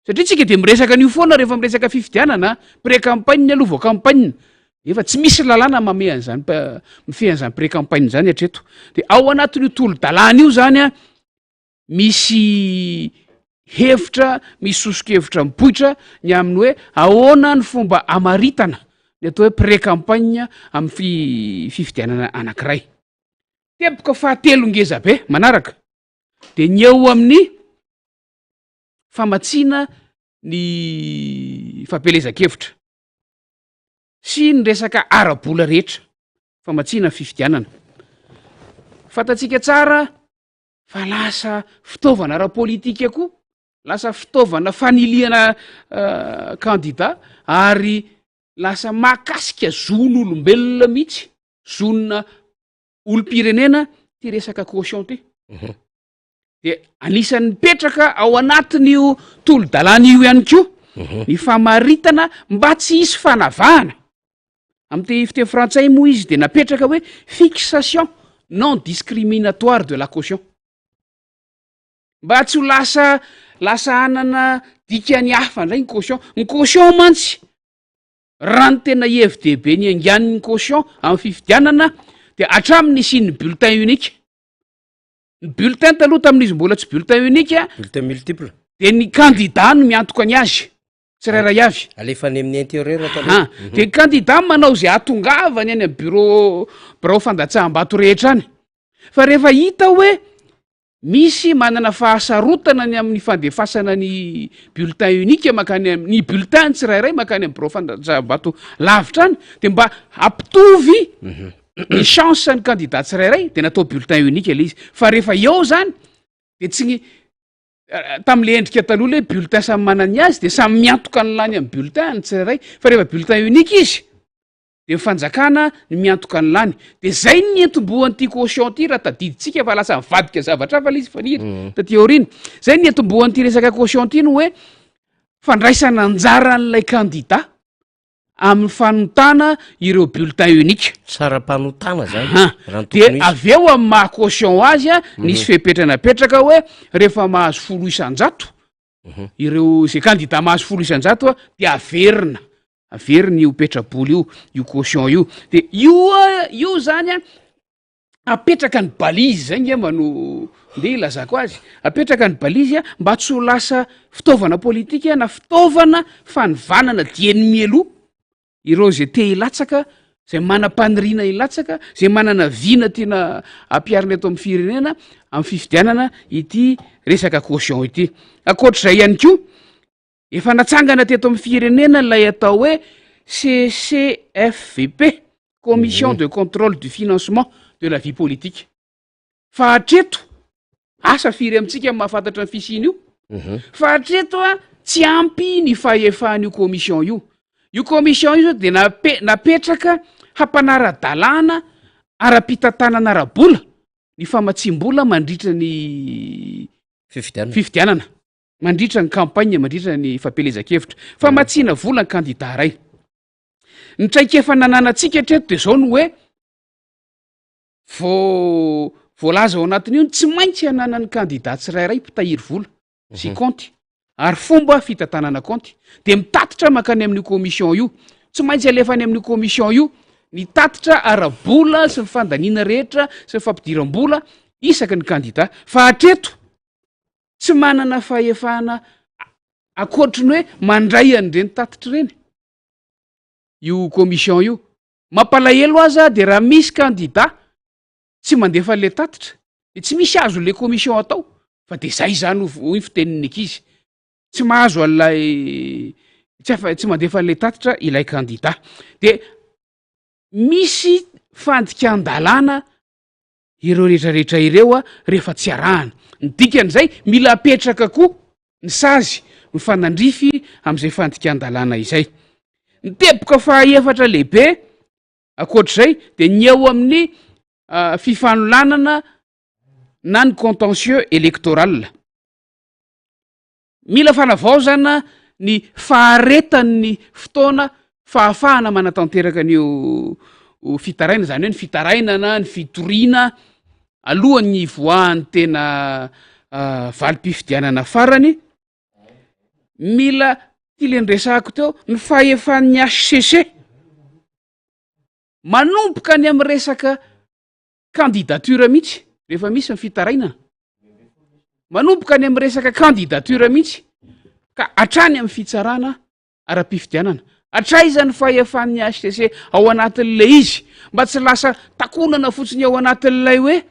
Satria tsika de miresaka an'io foana rehefa miresaka fifidianana, pré-campagne aloha vao campagne. Efa tsy misy lalàna mame an'izany mifehy an'izany pré-campagne zany hatreto. De ao anatin'io tolo-dalàna io zany misy hevitra, misy sosokevitra mipoitra ny amin'ny hoe ahoana ny fomba amaritana ny atao hoe pré-campagne amin'ny fifidianana anankiray. Teboka fahatelo ngeza be manaraka de ny eo amin'ny famatsiana ny fampelezan-kevitra sy ny resaka ara-bola rehetra, famatsiana ny fifidianana. Fantatsika tsara fa lasa fitaovana ara-politika koa, lasa fitaovana faniliana candidat ary lasa makasika zon'olombelona mihitsy, zonona olom-pirenena ty resaka caution ty. De anisan'ny mipetraka ao anatin'io tolo-dalàna io ihany koa ny famaritana mba tsy hisy fanavahana amin'ny fiteny frantsay moa izy de napetraka hoe fixation non discriminatoire de la caution, mba tsy ho lasa anana dikany hafa ndray ny caution mantsy raha ny tena IFDB ny anganiny caution amin'ny fifidianana de atramin'ny isiany bulletin unique. Ny bulletin taloha tamin'izy mbola tsy bulletin unique bulletin multiple de ny candidat no miantoka ny azy tsirairay avy alefa any amin'ny intérieur taloha. De ny candidat manao zay atongavany any amin'ny bureau fandatsaham-bato rehetra any, fa rehefa hita hoe misy manana fahasarotana ny amin'ny fandefasana ny bulletin unique makany ny bulletin tsirairay makany amin'ny bureau fandatsaham-bato lavitra any de mba ampitovy ny chance ny candidat tsirairay de natao bulletin unique le izy, fa rehefa eo zany de tsy tam'le endrika taloha le bulletin samy manany azy de samy miantoka ny lany amin'ny bulletin ny tsirairay, fa rehefa bulletin unique izy de fanjakana ny miantoka ny lany, de zay ny entombohan'ity caution ty raha tadiditsika fa lasa mivadika zavatra fa le izy faniry taty aoriny, zay ny entombohan'ity resaka caution ty no hoe fandraisana anjara n'ilay candidat amin'ny fanotana ireo bulletin unique saram-panotana zany de avy eo amin'ny maha caution azy nisy fepetranapetraka hoe rehefa mahazo 10 isan-jato ireo zay candidat mahazo 10 isan-jato de averina io petraboly io caution io, de io zany apetraka ny balizy zay ngamba no nde ilazako azy, apetraka ny balizy mba tsy ho lasa fitaovana politika na fitaovana fanivanana dieny aloha ireo zay te hilatsaka, zay manam-panirina hilatsaka, zay manana vina tiana ampiarina eto amin'ny firenena amin'ny fifidianana ity resaka caution ity. Akoatr'izay ihany koa efa natsangana teto amin'ny firenena lay atao hoe CCFVP, Commission de contrôle du financement de la vie politique, fa hatreto asa firy amintsika mahafantatra ny fisiny io, fa hatreto tsy ampy ny fahefan'io commission io commission io zao de napetraka hampanara-dalàna ara-pitantanana ara-bola ny famatsim-bola mandritra ny fifidianana, mandritra ny campagne, mandritra ny fampelezan-kevitra, famatsiana vola ny candidat ray. Ny traikefa nananantsika hatreto de zao no hoe voalaza ao anatin'io tsy maintsy hananany candidat tsirairay mpitahiry vola sy compte ary fomba fitantanana compte de mitatitra makany amin'ny commission io, tsy maintsy alefa any amin'ny commission io ny tatitra ara-bola sy ny fandaniana rehetra sy ny fampidiram-bola isaky ny candidat, fa hatreto tsy manana fahefana akoatry ny hoe mandray an'ireny tatitra reny io commission io. Mampalahelo aza de raha misy candidat tsy mandefa le tatitra de tsy misy azo le commission atao, fa de zay zany hoy fiteniny ankizy, tsy mahazo alay tsy mandefa le tatitra ilay candidat, de misy fandikan-dalàna ireo rehetrarehetra ireo rehefa tsy arahana, ny dikan'izay mila apetraka koa ny sazy ny fanandrify am'izay fandikan-dalàna izay. Ny teboka fahaefatra lehibe akoatr'izay de ny eo amin'ny fifanolanana na ny contentieux électoral, mila fanavaozana ny faharetan'ny fotoana fahafahana manatanteraka an'io fitaraina, zany hoe ny fitarainana ny fitoriana alohan'ny voahan'ny tena valim-pifidianana farany. Mila tilenresahako teo ny fahefan'ny HCC manomboka any amin'ny resaka candidature mihitsy rehefa misy ny fitarainana, manomboka any amin'ny resaka candidature mihitsy ka hatrany amin'ny fitsarana ara-pifidianana, hatraizany fahefan'ny HCC ao anatin'ilay izy mba tsy lasa takonana fotsiny ao anatin'ilay hoe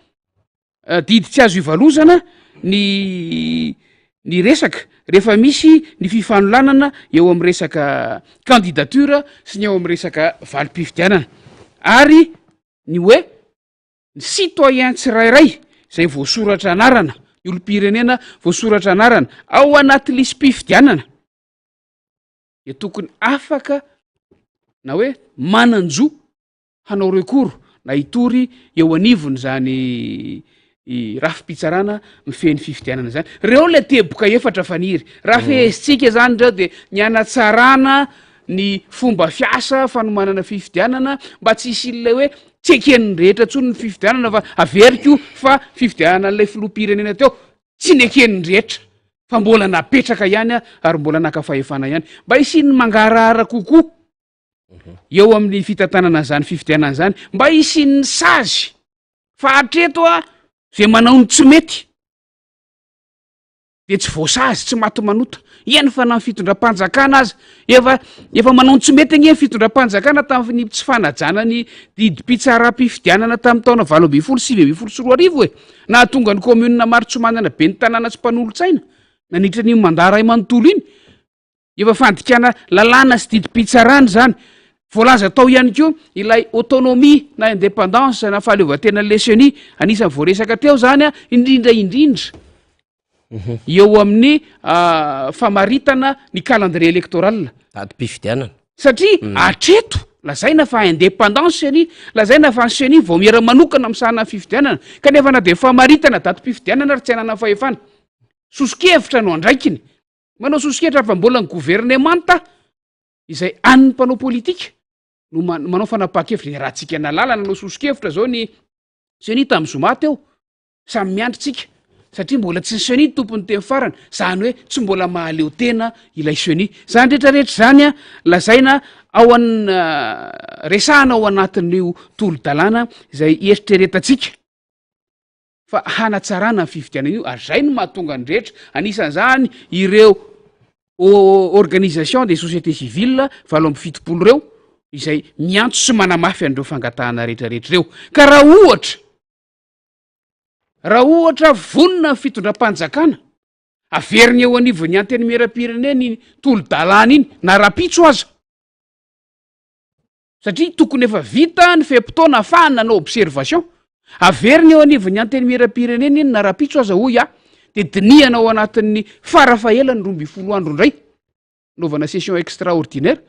didy tsy azo ivalozana ny resaka rehefa misy ny fifanolanana eo amin'ny resaka candidature sy ny eo amin'ny resaka valim-pifidianana, ary ny hoe ny citoyen tsirairay zay voasoratra anarana, ny olom-pirenena voasoratra anarana ao anaty lisy-pifidianana de tokony afaka na hoe mananjo hanao rekoro na hitory eo anivony zany raha fipitsarana mifehy ny fifidianana zany. Reo le teboka efatra faniry raha fehezitsika zany reo de ny anatsarana ny fomba fiasa fanomanana fifidianana mba tsy isylay hoe tsy eken'ny rehetra tsony ny fifidianana fa averiko fa fifidianana n'lay filoampirenena teo tsy ny eken'ny rehetra fa mbola napetraka ihany a ary mbola nakafahefana ihany mba isiny mangarahara kokoa eo amin'ny fitantanana zany fifidianana zany mba isin'ny sazy fa hatreto a zay manao ny tsy mety de tsy voasazy tsy maty manota iany fa na ny fitondram-panjakana azy efa manao ny tsy mety agny fitondram-panjakana tamin'ny tsy fanajana ny didim-pitsara-pifidianana tamin'ny taona 8 na tonga ny komuna maro tsy manana be ny tanàna tsy mpanolontsaina nanitra ny mandara manontolo iny efa fandikana lalàna sy didim-pitsarany zany voalaza tao ihany ko ilay autonomie na indépendance na fahaleovantena leseni anisan'ny voaresaka teo zany a indrindra eo amin'ny famaritana ny calendrier électoral atom-pifidianana satria atreto lazaina fa indépendance seni lazaina fa seni vao miara manokana am'sahana fifidianana kanefa na de famaritana datom-pifidianana ary tsy anana fahefana sosikevitra no andraikiny manao sosikevitra fa mbola ny gouvernemanta izay an'ny mpanao politika no manao fanapaha-kevitra ny rahantsika nalala nanao sosikevitra zao ny seni tamin'ny zoma teo samy miandritsika satria mbola tsy ny seni tompony teny farany zany hoe tsy mbola mahaleo tena ilay seni zany rehetrarehetra zany a lazaina ao an resahana ao anatin'io tolo-dalàna izay eritreretantsika fa hanatsarana ny fifidianana io ary zay no mahatonga ny rehetra anisan'zany ireo organisation des sociétés civiles 75 reo izay miantso sy manamafy an'ireo fangatahana rehetrarehetra reo ka raha ohatra vonina ny fitondram-panjakana averiny eo anivon'ny anteny miera-pirenena ny tolo-dalàna iny na rapitso aza satria tokony efa vita ny fempotona afahana nanao observation averiny eo anivon'ny anteny miera-pirenena iny na rapitso aza hoy de diniana ao anatin'ny farafaela ny 12 andro indray naovana session extraordinaire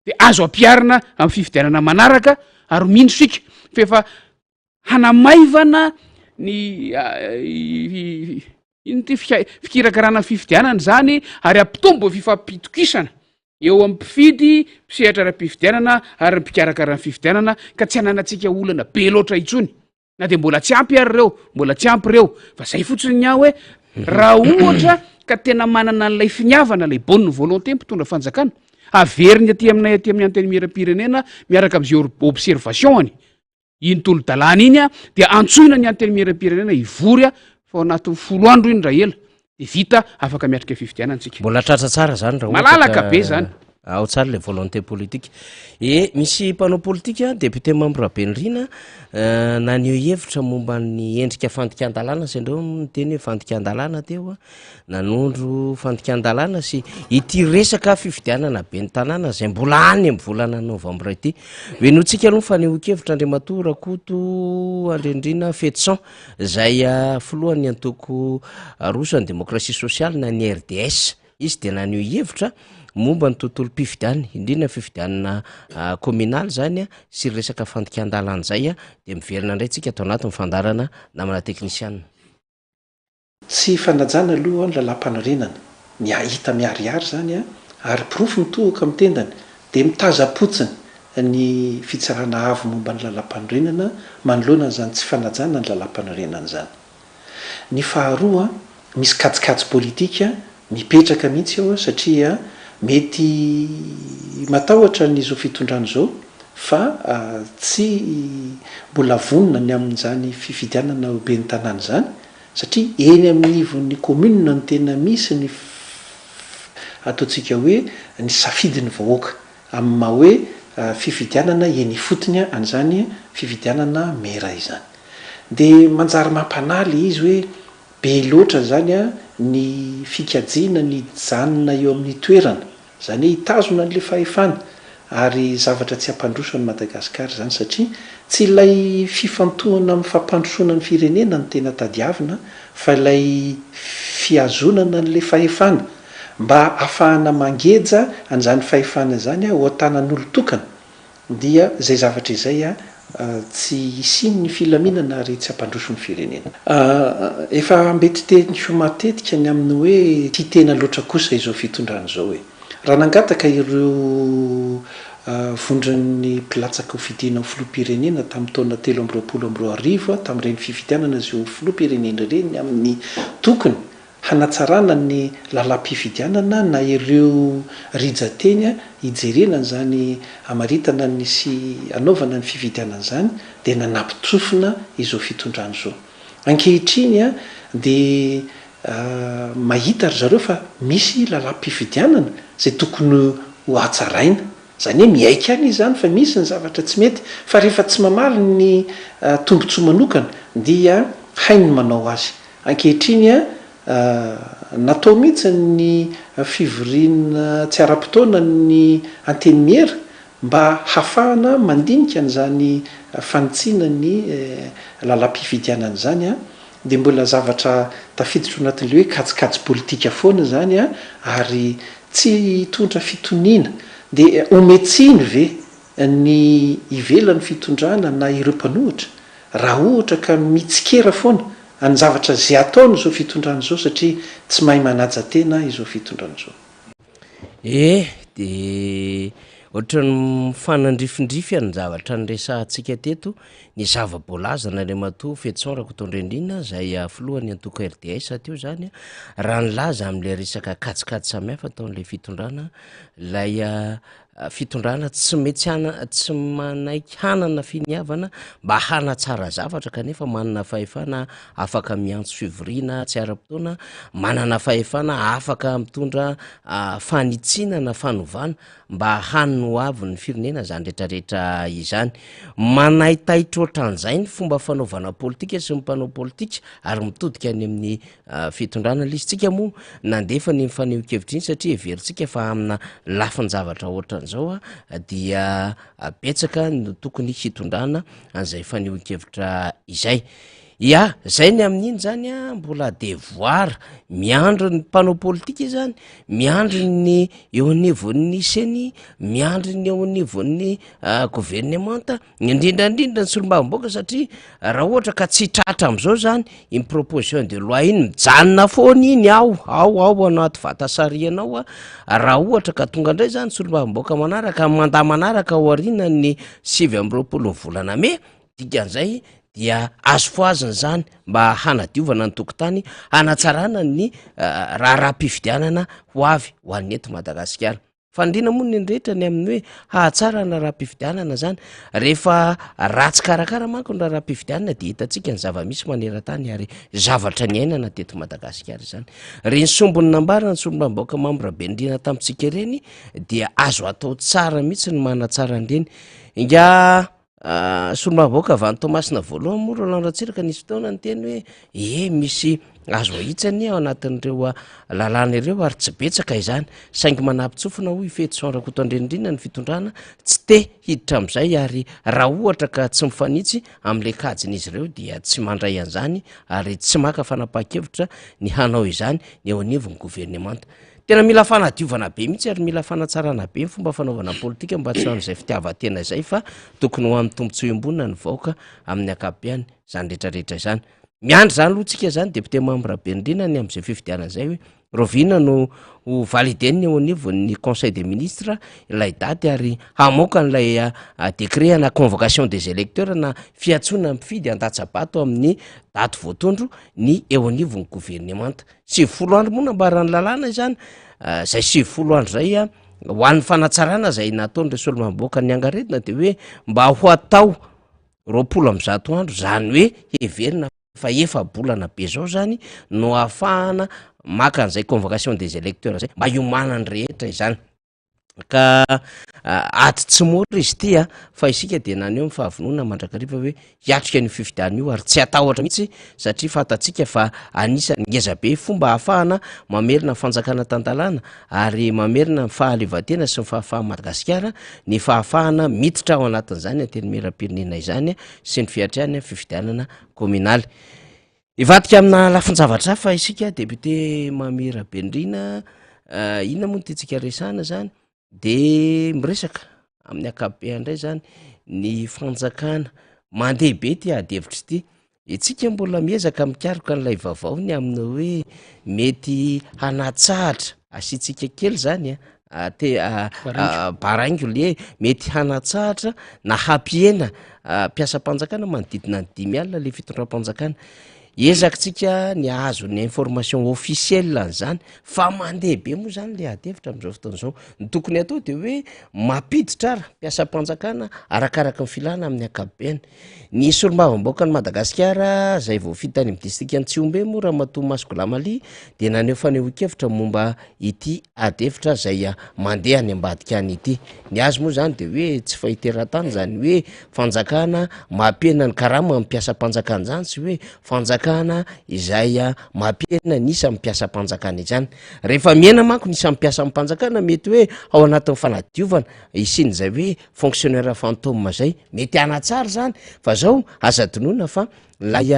de azo ampiarina amin'ny fifidianana manaraka ary mindrosika fa efa hanamaivana ny iny fikirakarana ny fifidianana zany ary ampitombo fifampitokisana eo amin'ny mpifidy mpisehatra ra-pifidianana ary mpikarakarana fifidianana ka tsy hananatsika olana be loatra itsony na de mbola tsy ampy ary reo mbola tsy ampy reo fa zay fotsiny ny hoe raha ohatra ka tena manana n'lay finiavana lay bonne volonté mpitondra fanjakana averiny aty aminay aty amin'ny anteny miera-pirenena miaraka am'izay observation any iny tolo-dalàna iny a de antsoina ny anteny miera-pirenena ivory a fa anatin'ny 10 andro iny raha ela de vita afaka miatrika fifidianantsika mbola tratra tsara zany raha malalaka be zany ao tsara le volonté politique misy mpanao politika député membre Rabenrina naneo hevitra momba ny endrika fandikan-dalàna sy andreo miteny hoe fandikan-dalàna teo nanondro fandikan-dalàna sy ity resaka fifidianana be ny tanàna zay mbola any amin'ny volana novambra ity venotsika aloha faneho-kevitra Andriamato Rakoto Andrendrina Fetson zay filohan'ny antoko roso ny démocratie sociale na ny RDS izy de naneo hevitra momba ny tontolo mpifidianana indrindra fifidianana communal zany sy resaka fandikan-dalàna zay de miverina indray tsika atao anaty mifandarana namana teknisianina tsy fanajana aloha ny lalam-panorenana ny ahita miariary zany ary pirofo mitohaka amin'ny tendany de mitazapotsiny ny fitsarana avo momba ny lalam-panorenana manoloana zany tsy fanajana ny lalam-panorenana zany ny faharoa misy katsikatso politika mipetraka mihitsy eo satria mety matahotra n'izao fitondrano zao fa tsy mbola vonina ny amin'izany fifidianana be ny tanàna zany satria eny amin'ny ivon'ny commune ny tena misy ny ataontsika hoe ny safidiny vahoaka amin'ny maha hoe fifidianana eny fotony an'izany fifidianana mera izany de manjary mampanaly izy hoe be loatra zany ny fikajiana ny janona eo amin'ny toerana zany hitazona n'le fahefana ary zavatra tsy ampandroso ny Madagasikara zany satria tsy ilay fifantohana amin'ny fampandrosona ny firenena ny tena tadiavina fa ilay fiazonana n'le fahefana mba ahafahana mangeja an'izany fahefana zany ho tanan'olo tokana dia zay zavatra izay tsy isiny ny filaminana ary tsy ampandroso ny firenena efa mbety teny matetika ny amin'ny hoe tia tena loatra kosa izao fitondrana zao hoe raha nangataka ireo vondron'ny mpilatsaka ho fidiana ho filoam-pirenena tamin'ny taona 3 tamin'ireny fifidianana zio filoam-pirenena reny amin'ny tokony hanatsarana ny lalam-pifidianana na ireo rijateny hijerenana zany amaritana nisy anaovana ny fifidianana zany dia nanampitsofina izao fitondrana zao ankehitriny dia mahita ry zareo fa misy lalam-pifidianana zay tokony ho atsaraina zany hoe miaika any izy zany fa misy ny zavatra tsy mety fa rehefa tsy mamaly ny tombontsoa manokana dia hainy manao azy ankehitriny natao mihitsy ny fivoriana tsy ara-potoana ny antenimiera mba hafahana mandinika n'zany fanitsiana ny lalam-pifidianana zany dia mbola zavatra tafiditra ao anatin'le hoe kajikajy politika foana zany ary tsy hitondra fitoniana dia ometsiny ve ny ivelan'ny fitondrana na ireo mpanohitra raha ohatra ka mitsikera foana any zavatra zay ataony zao fitondrana zao satria tsy mahay manaja tena izao fitondrana zao de ohatra ny fanandrifindrify ny zavatra nyresahantsika teto ny zava-boalazana le mato fetsorako tondrendrina zay filohany antoko RDS teo zany raha nylaza am'le resaka kajikajy samihafa ataon'le fitondrana lay fitondrana tsy tsy manaiky hanana finiavana mba hanatsara zavatra kanefa manana fahefana afaka miantso fivoriana tsy ara-potoana manana fahefana afaka mitondra fanitsinana fanovana mba hanino avy ny firenena zany rehetrarehetra izany manaitaitra ohatran'izay ny fomba fanaovana politika sy mpanao politika ary mitodika any amin'ny fitondrana lisytsika moa nandefa ny mifaneho-kevitra iny satria everitsika fa amina lafiny zavatra ohatran'izao dia betsaka no tokony hitondrana an'izay faneho-kevitra izay zay ny amin'iny zany mbola devoir miandro ny mpanao politika zany miandro ny eo anivon'ny seny miandro ny eo anivon'ny gouvernemanta indrindrandrindra ny solombavamboaka satria raha ohatra ka tsy tratra am'izao zany iny proposition de loi iny mijanona foana iny ao anaty vatasarianao raha ohatra ka tonga indray zany solombavamboaka manaraka mandaa manaraka ao aoriana ny 7 volana me dikan'izay dia azo foaziny zany mba hanadiovana ny tokotany hanatsarana ny raha-pifidianana ho avy ho an'ny eto Madagasikara fandrina moa ny rehetra ny amin'ny hoe hahatsarana raha-pifidianana zany rehefa ratsy karakara manko ny raha-pifidianana dia hitantsika ny zava-misy maneran-tany ary zavatra ny ainana teto Madagasikara zany reny sombony nambara ny sombam-baoaka mambrabendrina tamintsika reny dia azo atao tsara mihitsy ny manatsara an'ireny inga solombavamboaka avy any Tomasina voalohany moa Roland Ratsiraka nisy fotoana ny teny hoe misy azo ahitsany ao anatin'ireo lalàna ireo ary tsy betsaka izany saingy manampitsofina hoy fetsorako tondrendrina ny fitondrana tsy te hiditra am'izay ary raha ohatra ka tsy mifanitsy am'le kajin'izy ireo dia tsy mandray an'izany ary tsy maka fanapaha-kevitra ny hanao izany ny eo anivony gouvernemanta tena mila fanadiovana be mihitsy ary mila fanatsarana be ny fomba fanaovana politika mba tsy hoan'izay fitiavatena izay fa tokony ho amin'ny tombontsoa iambonina ny vaoaka amin'ny akapiany zany rehetrarehetra izany miandry zany aloha tsika zany depute mambrabendrina ny am'izay fifidianana zay hoe rovina no ho valideny eo anivon'ny conseil des ministres ilay daty ary hamoaka n'lay décret na convocation des électeurs na fiatsona mifidy an-datsabato amin'ny daty voatondro ny eo anivon'ny gouvernemanta 90 andro moa nambarany lalàna izany zay 90 andro zay ho an'ny fanatsarana zay nataon'ireo solombavamboaka ny angaredina de hoe mba ho atao 20 andro zany hoe heverina fa efa bolana be zao zany no ahafahana maka an'izay convocation des électeurs zay mba iomanany rehetra izany ka aty tsy mora izy ty fa isika de naneo mifahavonoana mandrakariva hoe hiatrika ny fifidiana io ary tsy atahotra mihitsy satria fatatsika fa anisany ngeza be fomba ahafahana mamerina fanjakana tandalana ary mamerina ny fahaleovatena sy ny fahafaha Madagasikara ny fahafahana miditra ao anatin'izany antenimieram-pirenena izany sy ny fiatriany fifidianana communaly ivadika amina lafinjavatra fa isika député Mamerabendrina inona moa tytsika resahana zany de miresaka amin'ny akabeha indray zany ny fanjakana mandeha be ty adevitra ty itsika mbola miezaka mikaroka n'ilay vavao ny amina hoe mety hanatsahatra asitsika kely zany baraingo le mety hanatsahatra na hampiena mpiasa-panjakana manodidina ny 5 alina le fitondram-panjakana ezakitsika ny azo ny information officielle an'izany fa mandeha be moa zany le adevitra am'izao fotoan'izao ny tokony atao de hoe mampiditra ara mpiasa-panjakana arakaraka ny filana amin'ny akabeny ny solombavam-baoaka ny Madagasikara zay vao fitany amin'ny distrika ny Tsiombe moa raha matoa Masokolamalya de naneo fanehoan-kevitra momba ity adevitra zay mandeha any ambadika any ity ny azo moa zany de hoe tsy fahiteran-tany zany hoe fanjakana mampena ny karama mpiasa-panjakana zany sy hoe fanjakana izay mampiena nisa mpiasa-panjakana izany rehefa miena manko nisa mpiasa mpanjakana mety hoe ao anatin'ny fanadiovana isiny zay hoe fonctionnaire fantôme zay mety anatsara zany fa zao aza donona fa lay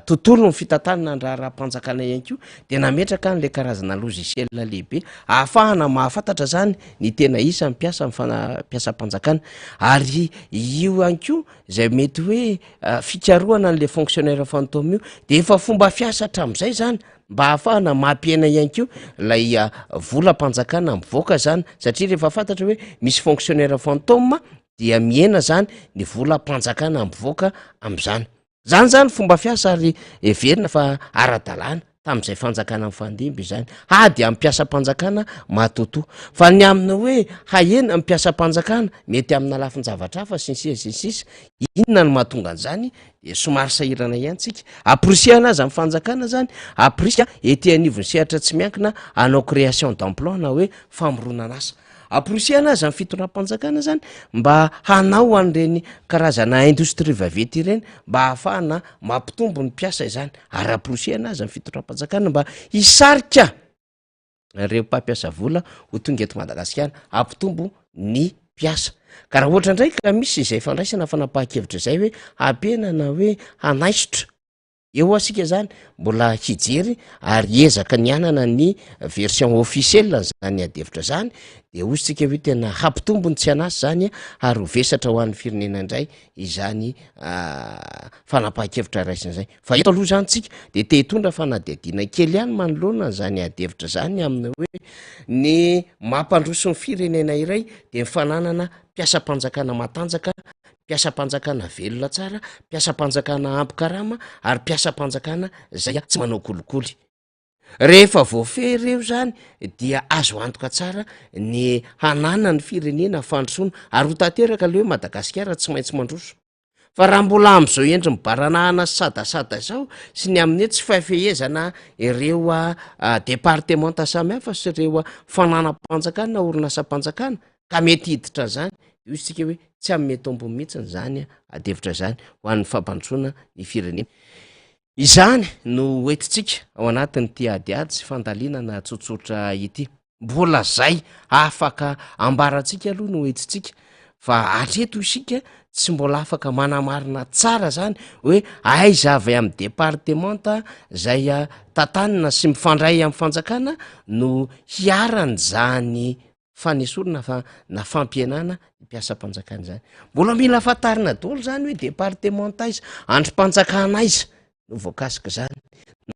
tontolo ny fitantanana ny raha-panjakana ihany ko de nametraka n'le karazana logiciel lehibe ahafahana mahafantatra zany ny tena isa mpiasa mpiasa-panjakana ary io ihany ko zay mety hoe fikaroana n'le fonctionnaire fantôme io de efa fomba fiasa hatram'izay zany mba ahafahana mampiena ihany ko lay volam-panjakana mivoaka zany satria rehefa fantatra hoe misy fonctionnaire fantôme dia miena zany ny volam-panjakana mivoaka am'izany zany fomba fiasa ary everina fa ara-dalàna tam'izay fanjakana mifandimby zany de ampiasa-panjakana matoto fa ny amina hoe haena mpiasa-panjakana mety amina lafin-javatra hafa sinsisa inona no mahatonga an'izany de somary sahirana ihantsika aprosiana azy amin'ny fanjakana zany aprisia ety anivony sehatra tsy miankina anao création d'emploi na hoe famoronana asa aprosiana azy amin'ny fitondram-panjakana zany mba hanao an'ireny karazana indostrie vavety ireny mba ahafahana mampitombo ny mpiasa izany ary aprosiana azy amin'ny fitondram-panjakana mba hisarika reo mpampiasa vola ho tonga eto Madagasikara ampitombo ny mpiasa ka raha ohatra ndraiky raha misy izay fandraisana fanapahan-kevitra zay hoe ampena na hoe hanaisotra eo asika zany mbola hijery ary ezaka ny anana ny version officielle zany adevitra zany de ozytsika hoe tena hampitombony tsy anasy zany ary hovesatra ho an'ny firenena indray izany fanapahan-kevitra raisina zay fa eto aloha zany tsika de tehitondra fanadihadiana kely ihany manoloana zany adevitra zany amina hoe ny mampandroso ny firenena iray de mifananana mpiasa-panjakana matanjaka mpiasa-panjakana velona tsara mpiasa-panjakana ampy-karama ary mpiasa-panjakana zay tsy manao kolikoly rehefa voafehy ireo zany dia azo antoka tsara ny hanana ny firenena fandrosoana ary ho tanteraka le hoe Madagasikara tsy maintsy mandroso fa raha mbola am'izao endry mibaranahana sadasada zao sy ny amin'ny tsy fahafehezana ireo departementa samy hafa sy ireo fananam-panjakana orinasa-panjakana ka mety hiditra zany izy tsika hoe tsy amin'ny tombo mihitsiny zany adevitra zany ho an'ny fampandrosoana ny firenena izany no hoentitsika ao anatin'ny ty adiady sy fandalina na tsotsotra ity mbola zay afaka ambaratsika aloha no hoentitsika fa hatreto isika tsy mbola afaka manamarina tsara zany hoe aiza avy amin'ny departementa zay tantanina sy mifandray amin'ny fanjakana no hiarany zany fanesorana fa na fampienana mpiasa-panjakana zany mbola mila fantarina daholo zany hoe departementa iza androm-panjakana iza no voakasika zany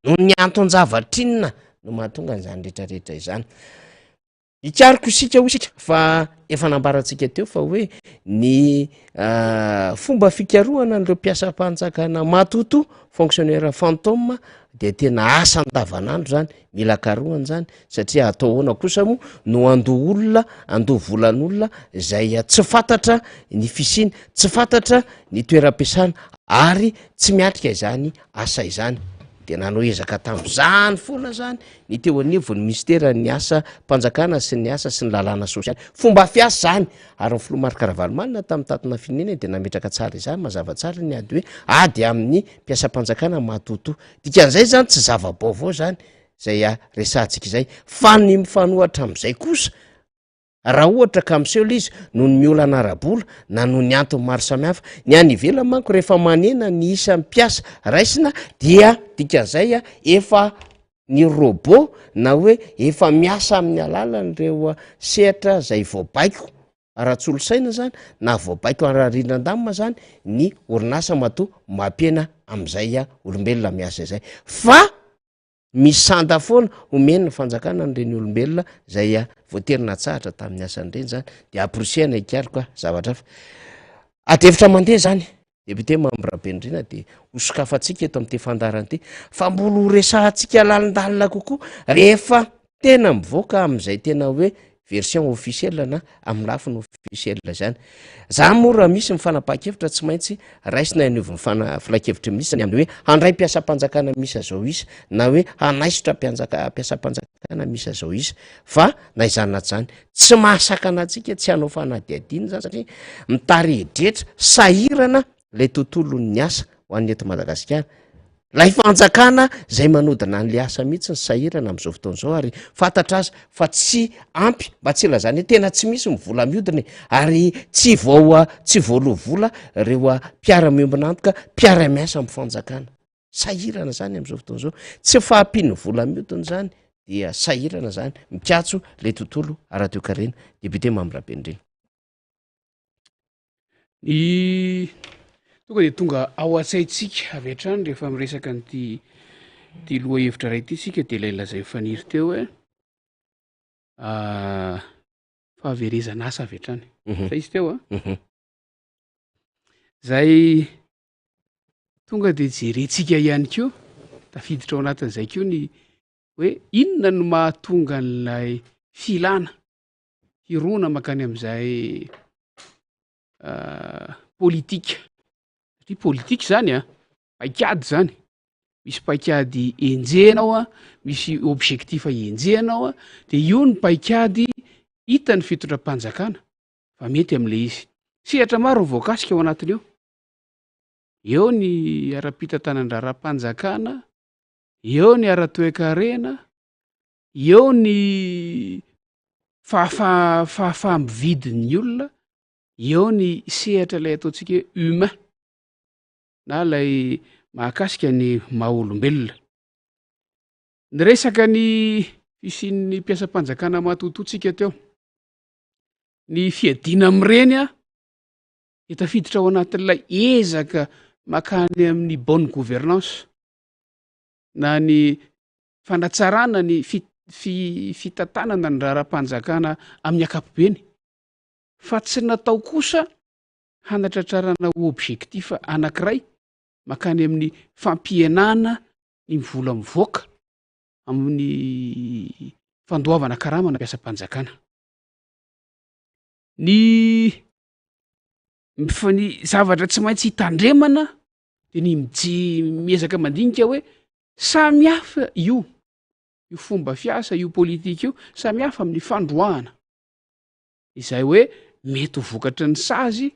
no ny anton-javatrinona no mahatonga an'izany rehetrarehetra izany hikariko isika ho isika fa efa nambarantsika teo fa hoe ny fomba fikaroana n'ireo mpiasa-panjakana matoto fonctionnaire fantôme de tena asa andavanandro zany mila karohana zany satria atao hoana kosa moa no andoha olona andoha volan'olona zay tsy fantatra ny fisiny tsy fantatra ny toeram-piasana ary tsy miatrika izany asa izany de nanao ezaka tam'izany foana zany ny teo anivony ministera ny asa mpanjakana sy ny asa sy ny lalàna sosialy fomba fiasa zany ary ny filomarikaravalomanina tamin'ny tatona firenena de nametraka tsara izany mazava tsara ny ady hoe ady amin'ny mpiasa-panjakana matoto dikan'izay zany tsy zava-baovao zany zay resantsika izay fa ny mifanohatra am'izay kosa raha ohatra ka miseho izy noho ny miolana arabola na noho ny antony maro samihafa ny any ivela manko rehefa manena ny isa mpiasa raisina dia dikan'izay efa ny robot na hoe efa miasa amin'ny alalan'ireo sehatra zay voabaiko ara-tsolosaina zany na voabaiko ararinan-damina zany ny orinasa matoa mampiena am'izay olombelona miasa izay fa misy sanda foana omeny ny fanjakana nyreny olombelona zay voaterina tsahatra tamin'ny asan'ireny zany de aprosiana ikaroka zavatra fa adevitra mandeha zany depute mambrabendrina de hosokafatsika eto am'ty fandarany ty fa mbolo resahantsika lalindalina kokoa rehefa tena mivoaka am'izay tena hoe version officiel na amin'ny lafiny officiel zany za moa raha misy mifanapaha-kevitra tsy maintsy raisina niovy mifilakevitra misy ny amin'ny hoe handray mpiasam-panjakana misy azao izy na hoe hanaisotra mpiasam-panjakana misy azao izy fa na izany naty zany tsy mahasakana atsika tsy hanao fanadiadiny zany satria mitary hedretra sahirana lay tontolony asa ho an'ny eto Madagasikara lay fanjakana zay manodina an'le asa mihitsy ny sahirana am'izao fotoan'izao ary fantatra azy fa tsy ampy mba tsy ilazany hoe tena tsy misy mivola miodiny ary tsy voaloha vola reo mpiara-miombina antoka mpiara-miasa amin'ny fanjakana sahirana zany am'izao fotoan'izao tsy fahampiny vola miodiny zany dia sahirana zany mikatso le tontolo ara-toekarena depute Mambrabendrina. Tonga de tonga ao an-tsaitsika avy hatrany rehefa miresaka nyty loha hevitra ray ty sika de lailazay faniry teo hoe fahaverezana asa avy hatrany zay izy teo zay tonga de jerentsika ihany keo tafiditra ao anatin'izay keo ny hoe inona no mahatonga n'lay filana hirona makany am'izay politika satria politika zany paikady zany misy paikady enjehanao misy objectif enjehanao de io ny paikady hita ny fitondram-panjakana fa mety am'le izy sehatra maro ny voakasika ao anatiny eo ny ara-pitantanandraram-panjakana eo ny ara-toekarena eo ny fahafahambividin'ny olona eo ny sehatra lay ataontsika hoe humain na lay mahakasika ny maha-olombelona ny resaka ny fisian'ny mpiasam-panjakana mahatototsika teo ny fiadina am'ireny de tafiditra ao anatin'ilay ezaka makany amin'ny bonne gouvernance na ny fanatsarana ny fitantanana ny raharam-panjakana amin'ny akapobeny fa tsy natao kosa hanatratrarana objectif anankiray makany amin'ny fampienana ny mivola mivoaka amin'ny fandoavana karamana mpiasam-panjakana ny zavatra tsy maintsy hitandremana de ny miezaka mandinika hoe samy hafa io fomba fiasa io politika io samy hafa amin'ny fandroahana izay hoe mety ho vokatry ny sazy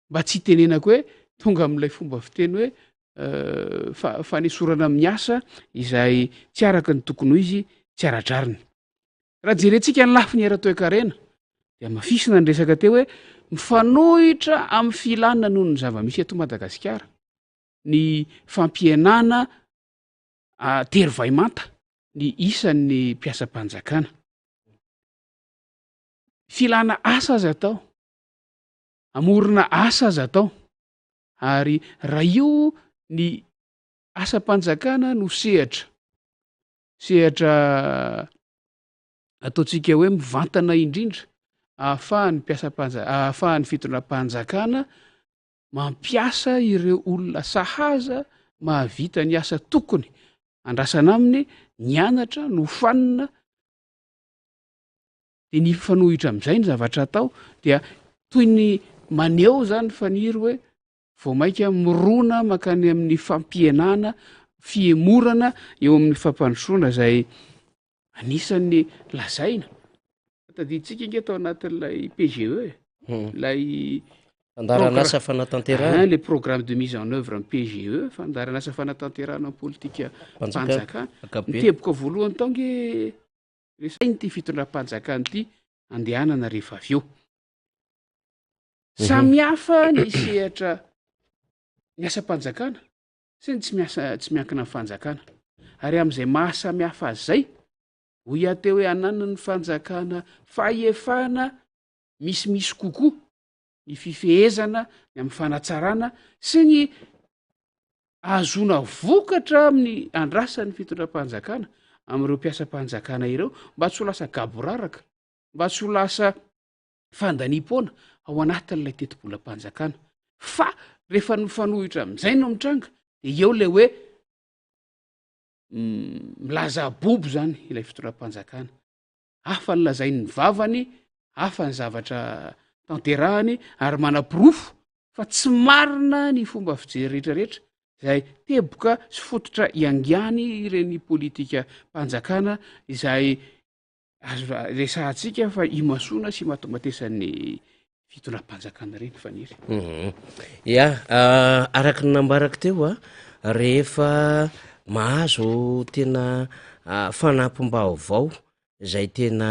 mba tsy hitenenako hoe tonga am'ilay fomba fiteny hoe fanesorana amin'ny asa izay tsy araka ny tokony ho izy tsy aradrariny raha jerentsika ny lafi ny ara-toekarena de mafisina ny resaka teo hoe mifanohitra amin'ny filana noho ny zava-misy eto Madagasikara ny fampienana terovaimanta ny isan'ny mpiasam-panjakana filana asa aza atao amorona asa aza atao ary raha io ny asam-panjakana no sehatra ataontsika hoe mivantana indrindra ahafahan'ny fitondram-panjakana mampiasa ireo olona sahaza mahavita ny asa tokony andrasana aminy ny anatra no fanina de ny fanohitra am'izay ny zavatra atao dia toy ny maneo zany faniry hoe vao mainka mirona makany amin'ny fampienana fiemorana eo amin'ny fampandrosoana zay anisan'ny lazaina taditsika inge tao anatin'lay PGE lay fandaranasa fanatanterahana le programme de mise en œuvre amin'ny PGE fandaranasa fanatanterahana amin'ny politika panjakana miteboka voalohany tao nge resainy ty fitondram-panjakana ty andehanana rehefa avy eo samy hafa ny sehatra ny asa-panjakana sy ny tsy miankina ny fanjakana ary am'izay mahasamy hafa zay ho iateo hoe anana ny fanjakana fahefana misimisy kokoa ny fifehezana ny amin'ny fanatsarana sy ny azona vokatra amin'ny andrasan'ny fitondram-panjakana am'ireo mpiasam-panjakana ireo mba tsy ho lasa gaboraraka mba tsy ho lasa fandaniam-poana ao anatin'ilay tetibolam-panjakana fa rehefa nofanohitra am'izay no mitranga de eo le hoe milaza bobo zany ilay fitondram-panjakana hafa ny lazainy vavany hafa ny zavatra tanterahany ary manam-pirofo fa tsy marina ny fomba fijery rehetrarehetra zay teboka sy fototra iangiany ireny politika mpanjakana izay resahantsika fa imasoana sy matomatesan'ny fitondram-panjakana reny faniry ia araka ny nambaraka teo rehefa mahazo tena fanampim-baovao zay tena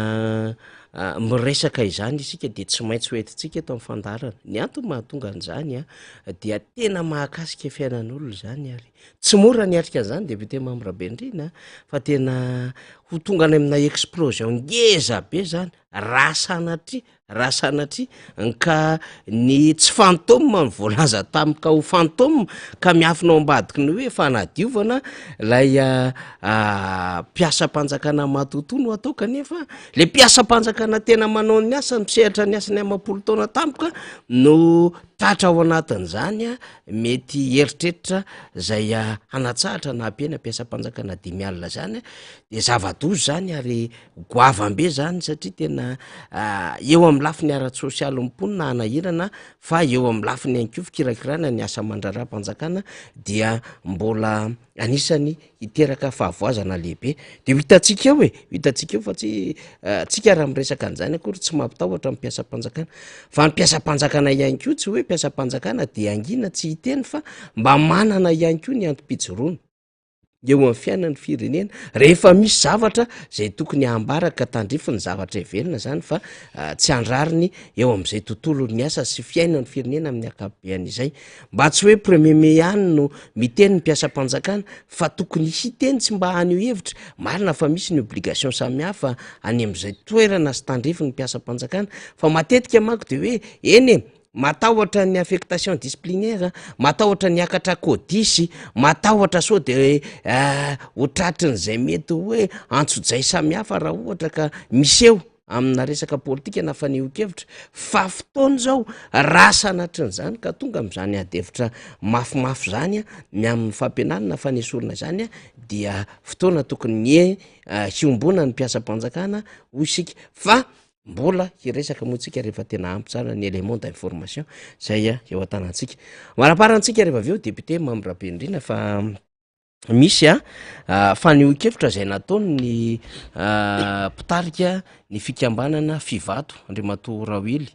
miresaka izany isika de tsy maintsy hoentitsika eto amin'ny fandarana ny antony mahatonga an'izany dia tena mahakasika fiainan'olona zany ary tsy mora niatrika an'izany depute Mambrabendrina fa tena ho tonga any amina explosion ngeza be zany raha sanatry ka ny tsy fantôme ny voalaza tamika ho fantôme ka miafinao ambadiky ny hoe fanadiovana lay mpiasam-panjakana matotono atao kanefa le mpiasam-panjakana tena manao ny asa ny misehatra ny asany amapolo taona tampoka no tatra ao anatin'izany mety eritreritra zay hanatsahatra na ampena mpiasam-panjakana 5,000 zany de zava-dozy zany ary goavambe zany satria tena eo amin'ny lafiny ara-tsosialy mimponina hanahirana fa eo amin'ny lafiny ihany koa fikirakirana ny asa mandrara-panjakana dia mbola anisany hiteraka fahavoazana lehibe de hitantsika eo fa tsy tsika raha miresaka an'izany akory tsy mampitahotra ny mpiasam-panjakana fa ny mpiasam-panjakana ihany koa tsy hoe mpiasam-panjakana de angina tsy hiteny fa mba manana ihany koa ny antom-pijoroana eo amin'ny fiainan'ny firenena rehefa misy zavatra zay tokony hambaraka tandrify ny zavatra ivelona zany fa tsy andrariny eo amin'izay tontolo ny asa sy fiainan'ny firenena amin'ny akabeany izay mba tsy hoe premier mai ihany no miteny ny mpiasam-panjakana fa tokony hiteny tsy mba hany io hevitra marina fa misy ny obligation samihafa any amin'izay toerana sy tandrify ny mpiasam-panjakana fa matetika manko de hoe eny matahotra ny affectation disciplinaire matahotra ny akatra kodisy matahotra so de ho tratrin'izay mety hoe antsodzay samihafa raha ohatra ka miseho amina resaka politika na fa nihokevitra fa fotoana zao raha sanatrin'izany ka tonga am'izany adevitra mafimafy zany miamin'ny fampianarana fa nesorina zany dia fotoana tokony ny hiombona ny mpiasam-panjakana ho isika fa mbola hiresaka moatsika rehefa tena ampy tsara ny élément d'information zay eo an-tanantsika maraparantsika rehefa aveo depute Mambrabendrina fa misy fanihokevitra zay nataony ny mpitarika ny fikambanana Fivato Andriamatoa Rawily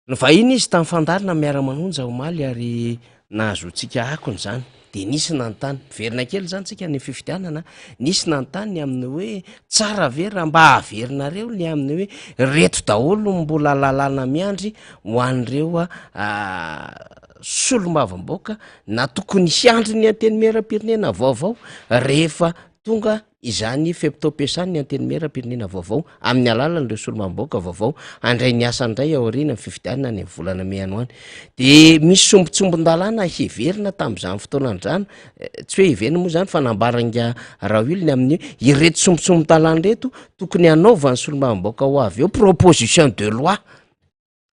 vahiny izy tamin'ny fandarina miara-manonja omaly ary nahazotsika akony zany de nisy nanontany verina kely zany tsika ny fifidianana nisy nanontany ny amin'ny hoe tsara vera mba haverinareo ny amin'ny hoe reto daholo mbola lalàna miandry ho an'ireo solombavam-boaka na tokony hiandry ny anteny meram-pirenena vaovao rehefa tonga izany fepitao-piasany ny anteny meram-pirenena vaovao amin'ny alalan'ireo solombavam-boaka vaovao andray ny asandray ao aoriana ny fifidianana ny volana May ano any de misy sombotsombon-dalàna heverina tamin'izany fotoana andrano tsy hoe hiverina moa zany fa nambaranga Rawily ny amin'ny ireto sombotsombon-dalàna reto tokony hanaovany solombavam-boaka ho avy eo proposition de loi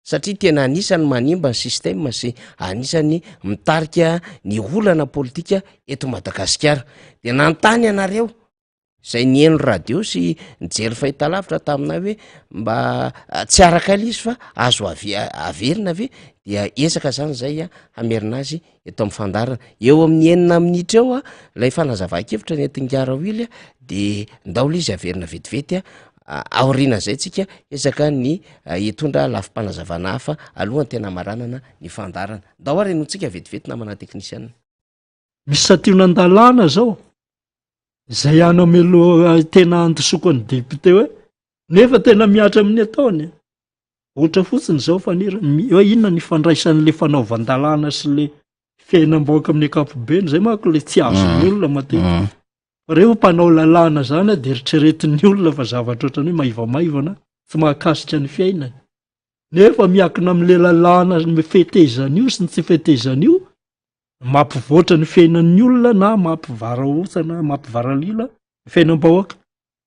satria tena anisany manimba ny système sy anisany mitarika ny olana politika eto Madagasikara de nanontany anareo zay nieno radio sy nijery fahitalavitra tamina hoe mba tsy arakala izy fa azo averina ve dia esaka zany zay hamerina azy eto amin'ny fandarana eo amin'ny 9 minitra eo lay fanazava-kevitra ny entin'ny Rawily de ndaola izy averina vetivety aoriana zay tsika esaka ny hitondra lafim-panazavana hafa alohan'ny tena maranana ny fandarana ndao ary notsika vetivety namana teknisiana misy sationan-dalàna zao zay ano melo tena antosoko ny depute hoe nefa tena miatra amin'ny ataony ohatra fotsiny zao fanira hoe inona ny fandraisan'le fanaovan-dalàna sy le fiainam-boaka amin'ny ankapobeny zay manko le tsy azony olona matetika rehefa mpanao lalàna zany de eritreretin'ny olona fa zavatra ohatrany hoe maivamaivana tsy mahakasika ny fiainany nefa miakina amin'le lalàna fetezan'io sy ny tsy fetezan'io mampivoatra ny fiainan'ny olona na mampivara otsa na mampivaralila ny fiainam-bahoaka.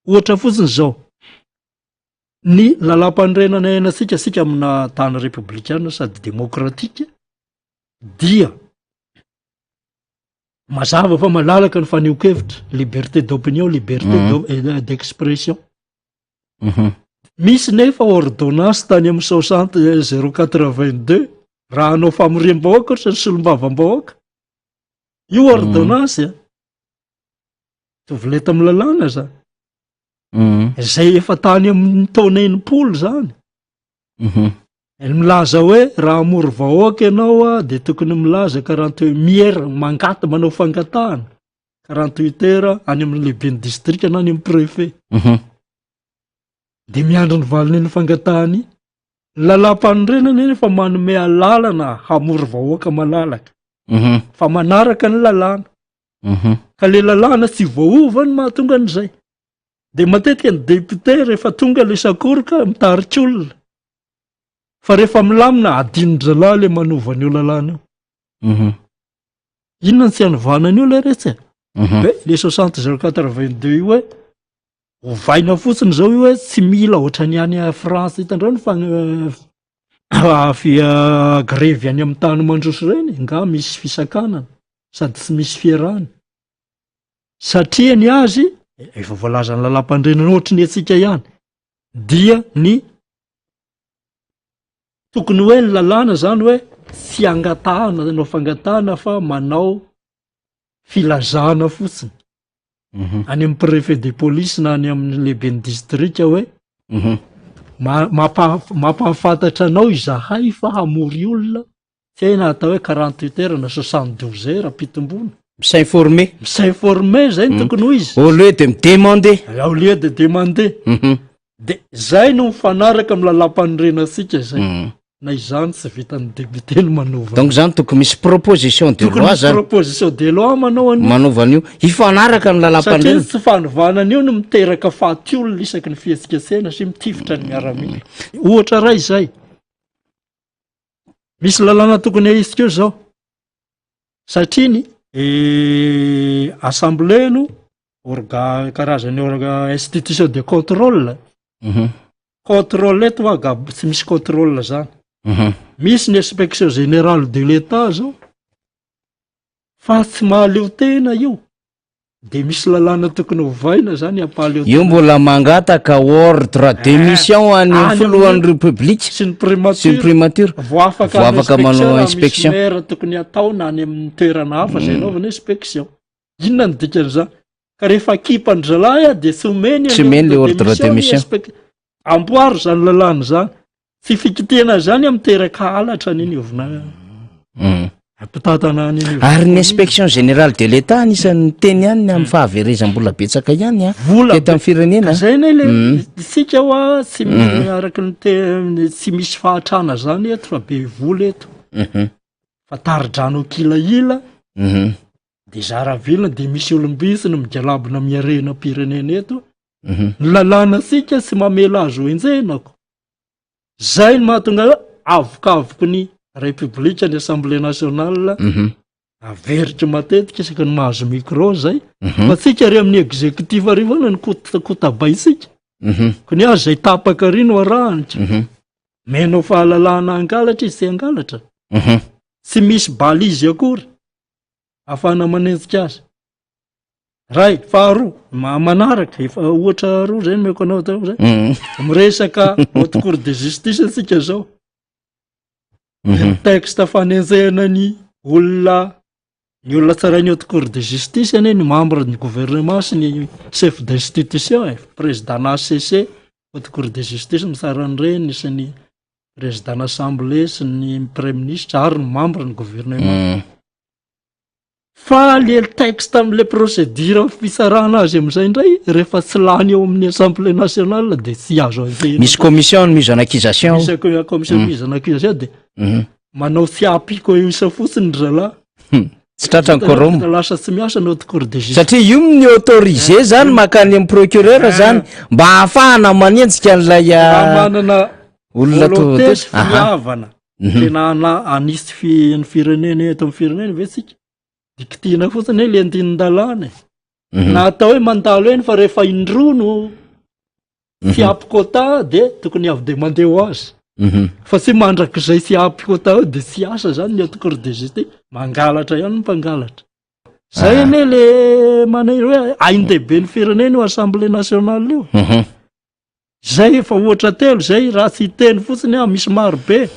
Ohatra fotsiny zao ny lalam-pandrenana iainantsika sika amina tany republikana sady demokratika dia mazava fa malalaka ny faneho-kevitra, liberté d'opinion, liberté d'expression. Misy nefa ordonnance tany amin'ny 60/082 raha anao famoriam-bahoaka ohatry ny solombavam-bahoaka. Io ordonnance tovoleta amin'ny lalàna zany. Zay efa tany amin'ny taona 80 zany. Milaza hoe raha hamory vahoaka ianao de tokony milaza 48 heures mangata manao fangatahana 48 heures any amin'ny lehibe ny district na any amin'ny préfet. De miandro ny valiny fangatahany. Lalam-pandrenana efa manome lalana hamory vahoaka malalaka. Fa manaraka ny lalàna. Ka le lalàna tsy voaova ny mahatonga an'izay. De matetika ny député rehefa tonga le sakoroka mitarika olona. Fa rehefa milamina adinin-dralahy le manova an'io lalàna io. Inona ny tsy hanovana io le retsy? Le 60/082 io hoe ovaina fotsiny zao io hoe tsy mila ohatran'ny any France hitandrao ny grevy any amin'ny tany mandroso reny nga misy fisakanana sady tsy misy fiarahana. Satria ny azy efa voalaza ny lalam-pandrenana ohatry ny atsika ihany dia ny tokony hoe ny lalàna zany hoe tsy angatahana anao fangatahana fa manao filazana fotsiny. Any amin'ny préfet de police na any amin'ny lehibe ny district hoe mampahafantatra anao izahay fa hamory olona tsy hay na atao hoe 48 heures na 72 heures pitombona. S'informer zay ny tokony ho izy. Au lieu de demander. Au lieu de demander. De zay no mifanaraka amin'ny lalam-pandrenantsika zay. Na izany tsy vitan'ny député ny manova. Donc zany tokony misy proposition de loi zany. Proposition de loi manao an'io. Manova an'io ifanaraka amin'ny lalam-pandrenana. Satria tsy fanovanan'io no miteraka fahatiolona isaky ny fihetsiketsena sy mitifitra ny miaramila. Ohatra ray zay. Misy lalàna tokony haisika io zao. Satria ny assemblée no karazany institution de contrôle. Contrôle eto tsy misy contrôle zany. Misy ny inspection générale de l'État zao. Fa tsy mahaleo tena io. De misy lalàna tokony hovaina zany ampaleo tena. Io mbola mangataka ordre d'émission any filohan'ny république sy ny primature. Voafaka manao inspection. Misy maire tokony atao na any amin'ny toerana hafa zay anaovana inspection. Inona ny dikan'izany? Ka rehefa kipan-dralahy de tsy omeny le ordre d'émission. Amboary zany lalàna zany. Tsy fikitena zany amiteraka halatra ny ovina. Apitatana any. Ary ny inspection générale de l'État anisan'ny teny ihany amin'ny fahaverezam-bola betsaka ihany eto amin'ny firenena. Zay ne le isika hoa tsy miaraka ny tsy misy fahatrana zany eto fa be vola eto. Fa taridrano kilaila. De zara vilana de misy olombisiny mijalabona miarena pirenena eto. Ny lalàna sika tsy mamela azo enjenako. Zay ny mahatonga avokavoko ny république ny assemblée nationale averitra matetika isaky ny mahazo micro zay. Fa tsika ry amin'ny exécutif arivana ny kotabaisika. Kony azy zay tapaka ry no arahanitra. Menao fahalalàna angalatra izy tsy angalatra. Tsy misy balizy akory afahana manenjika azy. Ray, faharoa, manaraka, efa ohatra roa zay meko anao tao zay. Miresaka haute cour de justice antsika zao. Ny texte fanenjehana ny olona tsarainy haute cour de justice any ny membre ny gouvernement sy ny chef d'institution, président ACC, haute cour de justice misarany reny sy ny président assemblée sy ny premier ministre ary ny membre ny gouvernement. Fa le texte am'le procédure fisarahana azy am'izay indray rehefa tsy lany eo amin'ny assemblée nationale de tsy azo anjehana. Misy commission mise en accusation. Misy commission mise en accusation de manao fiapiko io isa fotsiny zalahy. Tsy tratra koroma. Lasa tsy miasa ny haute cour de justice. Satria io ny autorisé zany makany amin'ny procureur zany mba ahafahana manenjika an'ilay manana olona volonté sy fiavana. Tena anisy ny firenena eto amin'ny firenena ve tsika? dikitiana fotsiny hoe le andinin-dalàna na atao hoe mandalo eny fa rehefa indrono fiampikota de tokony avy de mandeha ho azy fa tsy mandrak'izay fiampikota de tsy asa zany ny atokoro de zay mangalatra ihany ny mpangalatra zay ane le manay hoe ain-dehibe ny firenena io assemblée nationale io zay efa ohatra telo zay raha tsy teny fotsiny misy maro be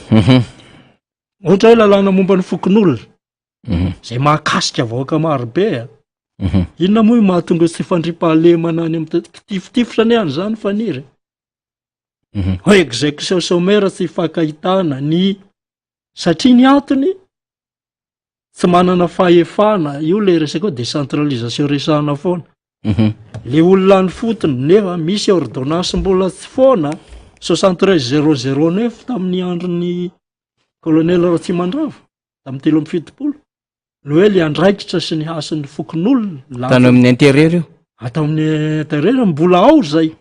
ohatra hoe lalàna momba ny fokon'olona zay mahakasika vahoaka maro be inona moa io mahatonga tsy fandripahalemana any amin'ny kitifotifotrany ihany zany faniry hoe exécution sommaire tsy fakahitana ny satria ny antony tsy manana fahefana io le resaka hoe décentralisation resahana foana le olona ny fotony nefa misy ordonnance mbola tsy foana 73 009 tamin'ny andron'ny colonel Ratsimandrava tamin'ny 3 no hoe le andraikitra sy ny hasin'ny fokon'olona tany amin'ny intérieur io atao amin'ny intérieur mbola ao zay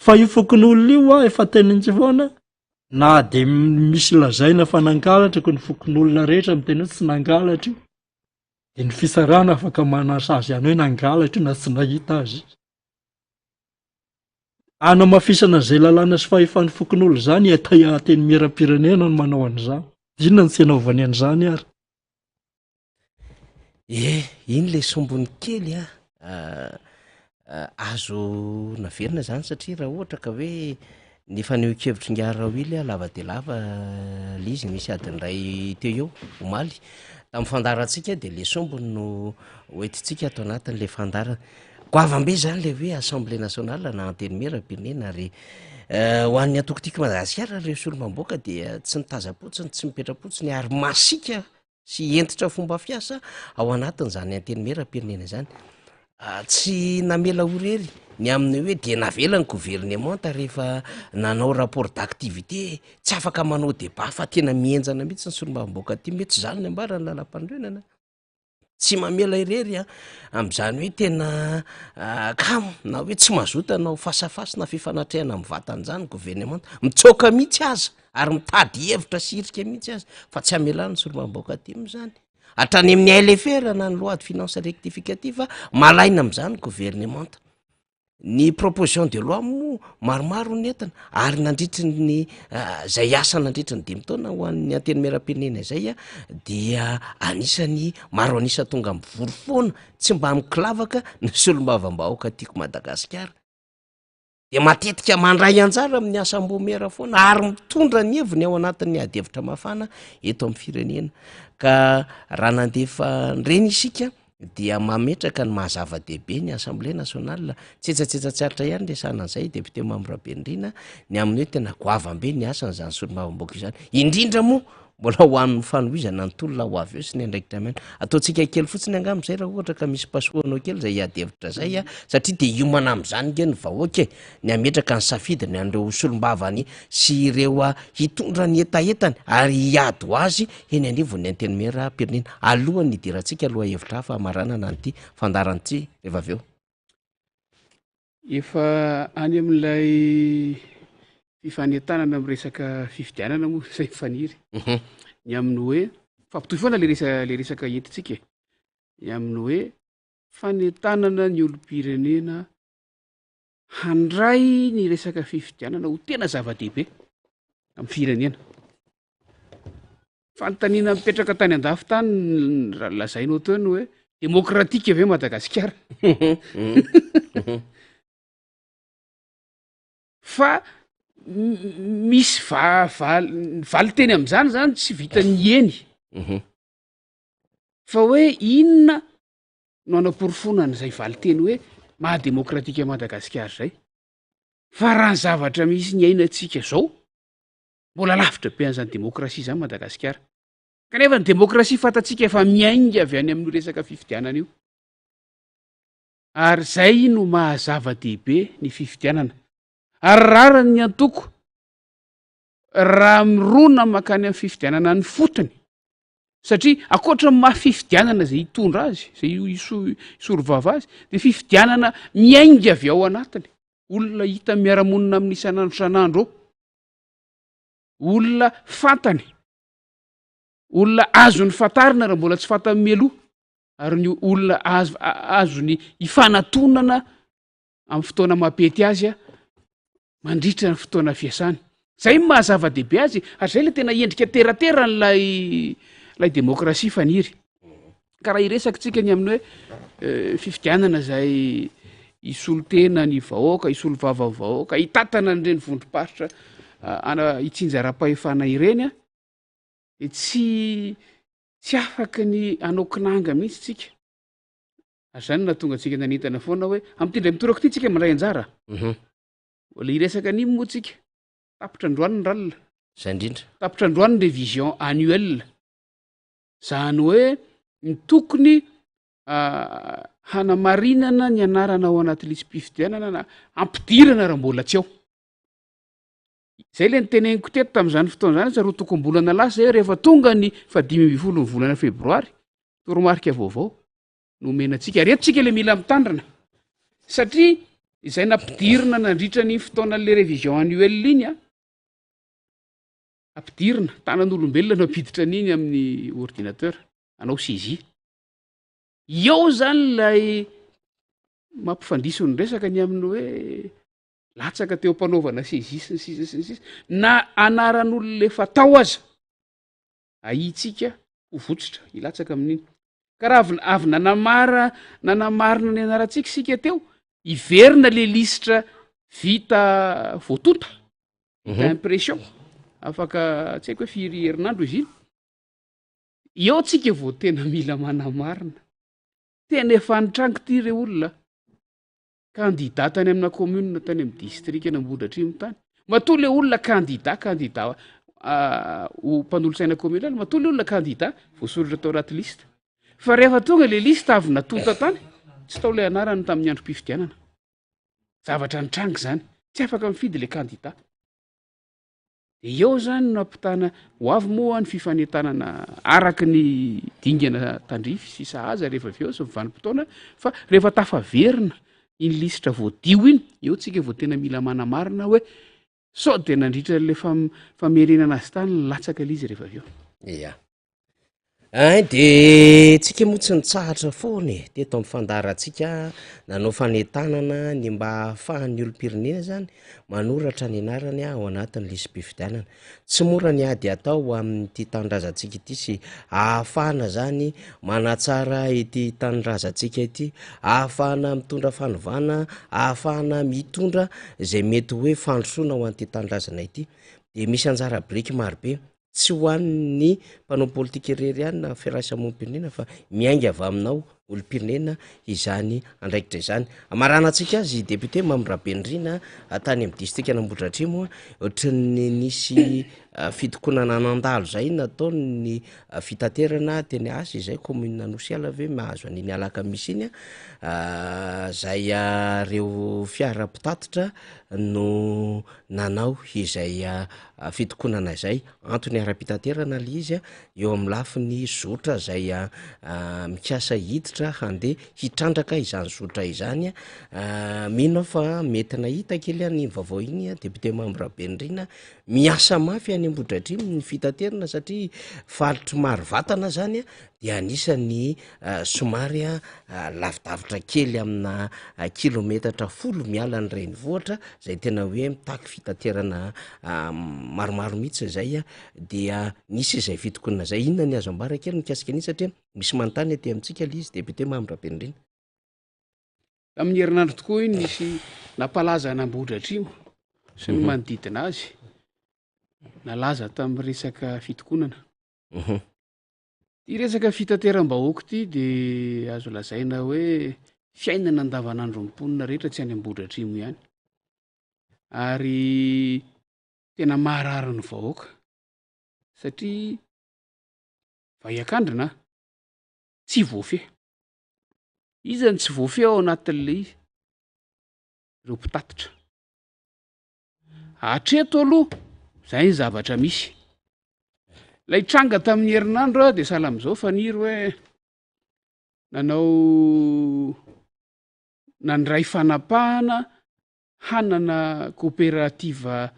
fa io fokon'olona io efa tenintsy foana na de misy lazaina fa nangalatra ko ny fokon'olona rehetra miteny hoe tsy nangalatra io de ny fisarana afaka manasa azy ihany hoe nangalatra io na tsy nahita azy anamafisana zay lalàna sy fahefan'ny fokon'olona zany ateny miram-pirenena no manao an'izany inona ny tsy anaovany an'izany ary iny le sombony kely azo naverina zany satria raha ohatra ka hoe ny faneho-kevitry ngara wily lava de lava lizy misy adiny ray teo eo omaly tamin'ny fandarantsika de le sombony no oetitsika ato anatin'le fandarana goavambe zany le hoe assemblée nationale na anteny miram-pirenena ary ho an'ny atokotiako Madagasikara reo solomamboaka dia tsy nitazapotsiny tsy mipetrapotsiny ary masika sy entitra fomba fiasa ao anatin'izany anteny miram-pirenena zany tsy namela orery ny amin'ny hoe de navela ny gouvernement rehefa nanao rapport d'activité tsy afaka manao débat fa tena mienjana mihitsy ny solomamboaka ty mety zany ny ambarany lalam-pandrenana tsy mamela irery am'izany hoe tena kamo na hoe tsy mazotanao fasafasy na fifanatrehana amin'ny vatany zany gouvernement mitsoka mihitsy aza ary mitady hevitra sy irika mihitsy aza fa tsy amelany solomamboaka ty zany hatrany amin'ny ALFR na ny loi de finance rectificative malaina am'izany gouvernement ny proposition de loi mo maromaro netana ary nandritry ny zay asa nandritry ny 5 taona ho an'ny anteny miram-pirenena zay dia anisany maro anisa tonga mivory foana tsy mba mikilavaka ny solombavam-bahoaka tiako Madagasikara de matetika mandray anjara amin'ny asam-bomera foana ary mitondra ny heviny ao anatin'ny adevitra mafana eto amin'ny firenena ka raha nandefa reny isika dia mametraka ny mahazava-dehibe ny assemblée nationale tsetsatsetsatsyaritra ihany le sanan'izay député Mambrabendrina ny amin'ny hoe tena goavambe ny asan'izany solombavam-baoaka izany indrindra moa mbola ho an'ny fanohizana ny tolona ho avy eo sy ny andraikitra maina ataontsika kely fotsiny angam'izay raha ohatra ka misy pasoanao kely zay adevitra zay satria de iomana am'izany nge ny vahoaka ny ametraka ny safidiny an'ireo solombavany sy ireo hitondra ny etaetany ary hiady ho azy eny anivon'ny anteny miram-pirenena alohan'ny idirantsika aloha hevitra hafa amaranana an'ity fandaran'ity rehefa avy eo efa any amin'ilay fifanentanana amin'ny resaka fifidianana moa zay faniry ny amin'ny hoe fampitohy foana le resaka entitsika ny amin'ny hoe fanentanana ny olom-pirenena handray ny resaka fifidianana ho tena zava-dehibe amin'ny firenena fanontaniana mipetraka tany andafy tany lazainao teo ny hoe demokratika avy Madagasikara fa misy valy teny am'izany zany tsy vita ny eny fa hoe inona no anam-porofonana zay valy teny hoe mahademokratika Madagasikara zay fa raha ny zavatra misy ny ainatsika zao mbola lavitra be an'izany demokrasia zany Madagasikara kanefa ny demokrasia fatatsika efa miainga avy any amin'ny resaka fifidianana io ary zay no mahazava-dehibe ny fifidianana ary rarany ny antoko raha mirona makany amin'ny fifidianana ny fotony satria akoatra mafifidianana zay hitondra azy zay isorovava azy de fifidianana miainga avy ao anatiny olona hita miaramonina amin'ny isan'andro san'andro ao olona fantany olona azony fatarina raha mbola tsy fata mimeloha ary ny olona azony ifanatonana amin'ny fotoana mapety azy a mandritra ny fotoana fiasany zay mahazava-dehibe azy ary zay le tena endrika teratera nlay demokrasia faniry ka raha iresakytsika ny amin'ny hoe fifidianana zay isolo tena ny vahoaka isolo vava vahoaka hitatana nyreny vondrom-paritra ana hitsinjara-pahefana ireny a tsy afaky ny anaokinanga mihitsy tsika ary zany natonga atsika nanentana foana hoe am'tindray mitorako ty tsika mandray anjara le iresaka animo moa tsika tapitra androany ny ralina zay indrindra tapitra androany ny révision annuelle zany hoe ny tokony hanamarinana ny anarana ao anaty lisy-pifidianana na ampidirana raha mbola tsy ao zay le nyteneniko teto tam'izany fotoana zany tsa ro tokom-bolana lasa zay rehefa tonga ny 5 ny volana febroary toromarika vaovao nomenantsika ary etotsika le mila mitandrana satria izay nampidirina nandritra ny fotoanan'le révision annuelle iny a ampidirina tanan'olombelona no ampiditra an'iny amin'ny ordinateur anao saisie eo zany lay mampifandiso ny resaka ny amin'ny hoe latsaka teo ampanaovana saisie sy ny sisa sy ny sisa na anaran'olole fatao aza ahitsika ho votsitra ilatsaka amin'iny ka raha avy nanamarina ny anarantsika sika teo iverina le lisitra vita voatota impression afaka tsy haiko hoe firy herinandro izy iny eo tsika vo tena mila manamarina tena efa nitrango ty re olona kandida tany amina commune tany amin'ny district nambodratrimo tany matoa le olona kandida ho mpanolosaina commune any matoa le olona kandida voasoratra tao anaty lista fa rehefa tonga le lista avy natota tany tsy tao le anarany tamin'ny androm-pifidianana zavatra nitrango zany tsy afaka mifidy le kandida de eo zany no ampitana ho avy moa ny fifanentanana araky ny dingana tandrify sy sahaza rehefa aveo sy mivanim-potoana fa rehefa tafaverina iny lisitra voadio iny eo tsika vo tena mila manamarina hoe sao de nandritra le famerenana azy tany latsaka le izy rehefa aveo ia de tsika moa tsy nitsahatra foany teto amin'ny fandaratsika nanao fanentanana ny mba hahafahan'ny olom-pirenena zany manoratra ny anarany ao anatin'ny lisy-pifidianana tsy mora ny ady atao amin'ity tanindrazantsika ity sy ahafahana zany manatsara ity tanindrazantsika ity ahafahana mitondra fanovana ahafahana mitondra zay mety hoe fandrosoana ho an'ity tanindrazana ity de misy anjara briky marobe tsy hoan'ny mpanao politika irery ihany na fiaraisa-monim-pirenena fa miainga avy aminao olo-pirenena izany andraikitra izany amaranantsika azy député Mamirabenirina tany amin'ny district Nambohidratrimo ohatrany nisy fitokonana nandalo zay nataony fitaterana teny asy izay commune Anosy Ala ve mahazo an'iny alakamisy iny zay reo fiara-pitatitra no nanao izay fitokonana zay antony ara-pitaterana le izy eo amin'ny lafiny zotra zay mikasa hiditra handeha hitrandraka izany zotra izany mino fa mety nahita kely any vaovao iny député Mamirabenirina miasa mafy any Ambohidratrimo ny fitaterana satria falitry maro vatana zany de anisany somary lavidavitra kely amina kilometatra 10 miala ny renivohitra zay tena hoe mitaky fitaterana maromaro mihitsy zay dia nisy izay fitokonana zay inona ny azo ambara kely mikasika an'iny satria misy manontany aty amintsika le izy député Mamirabenirina amin'ny herinandro tokoa iny nisy nampalaza Nambohidratrimo sy ny manodidina azy nalaza tamin'ny resaka fitokonana ty resaka fitateram-bahoaka ty de azo lazaina hoe fiainana andavanandro mponina rehetra tsy any Ambohidratrimo ihany ary tena maharary ny vahoaka satria vaiakandrina tsy voafehy izany tsy voafehy ao anatin'le izy reo mpitatitra hatreto aloha zay ny zavatra misy lay tranga tamin'ny herinandro de sahala am'izao faniry hoe nanao nandray fanapahana hanana coopérativa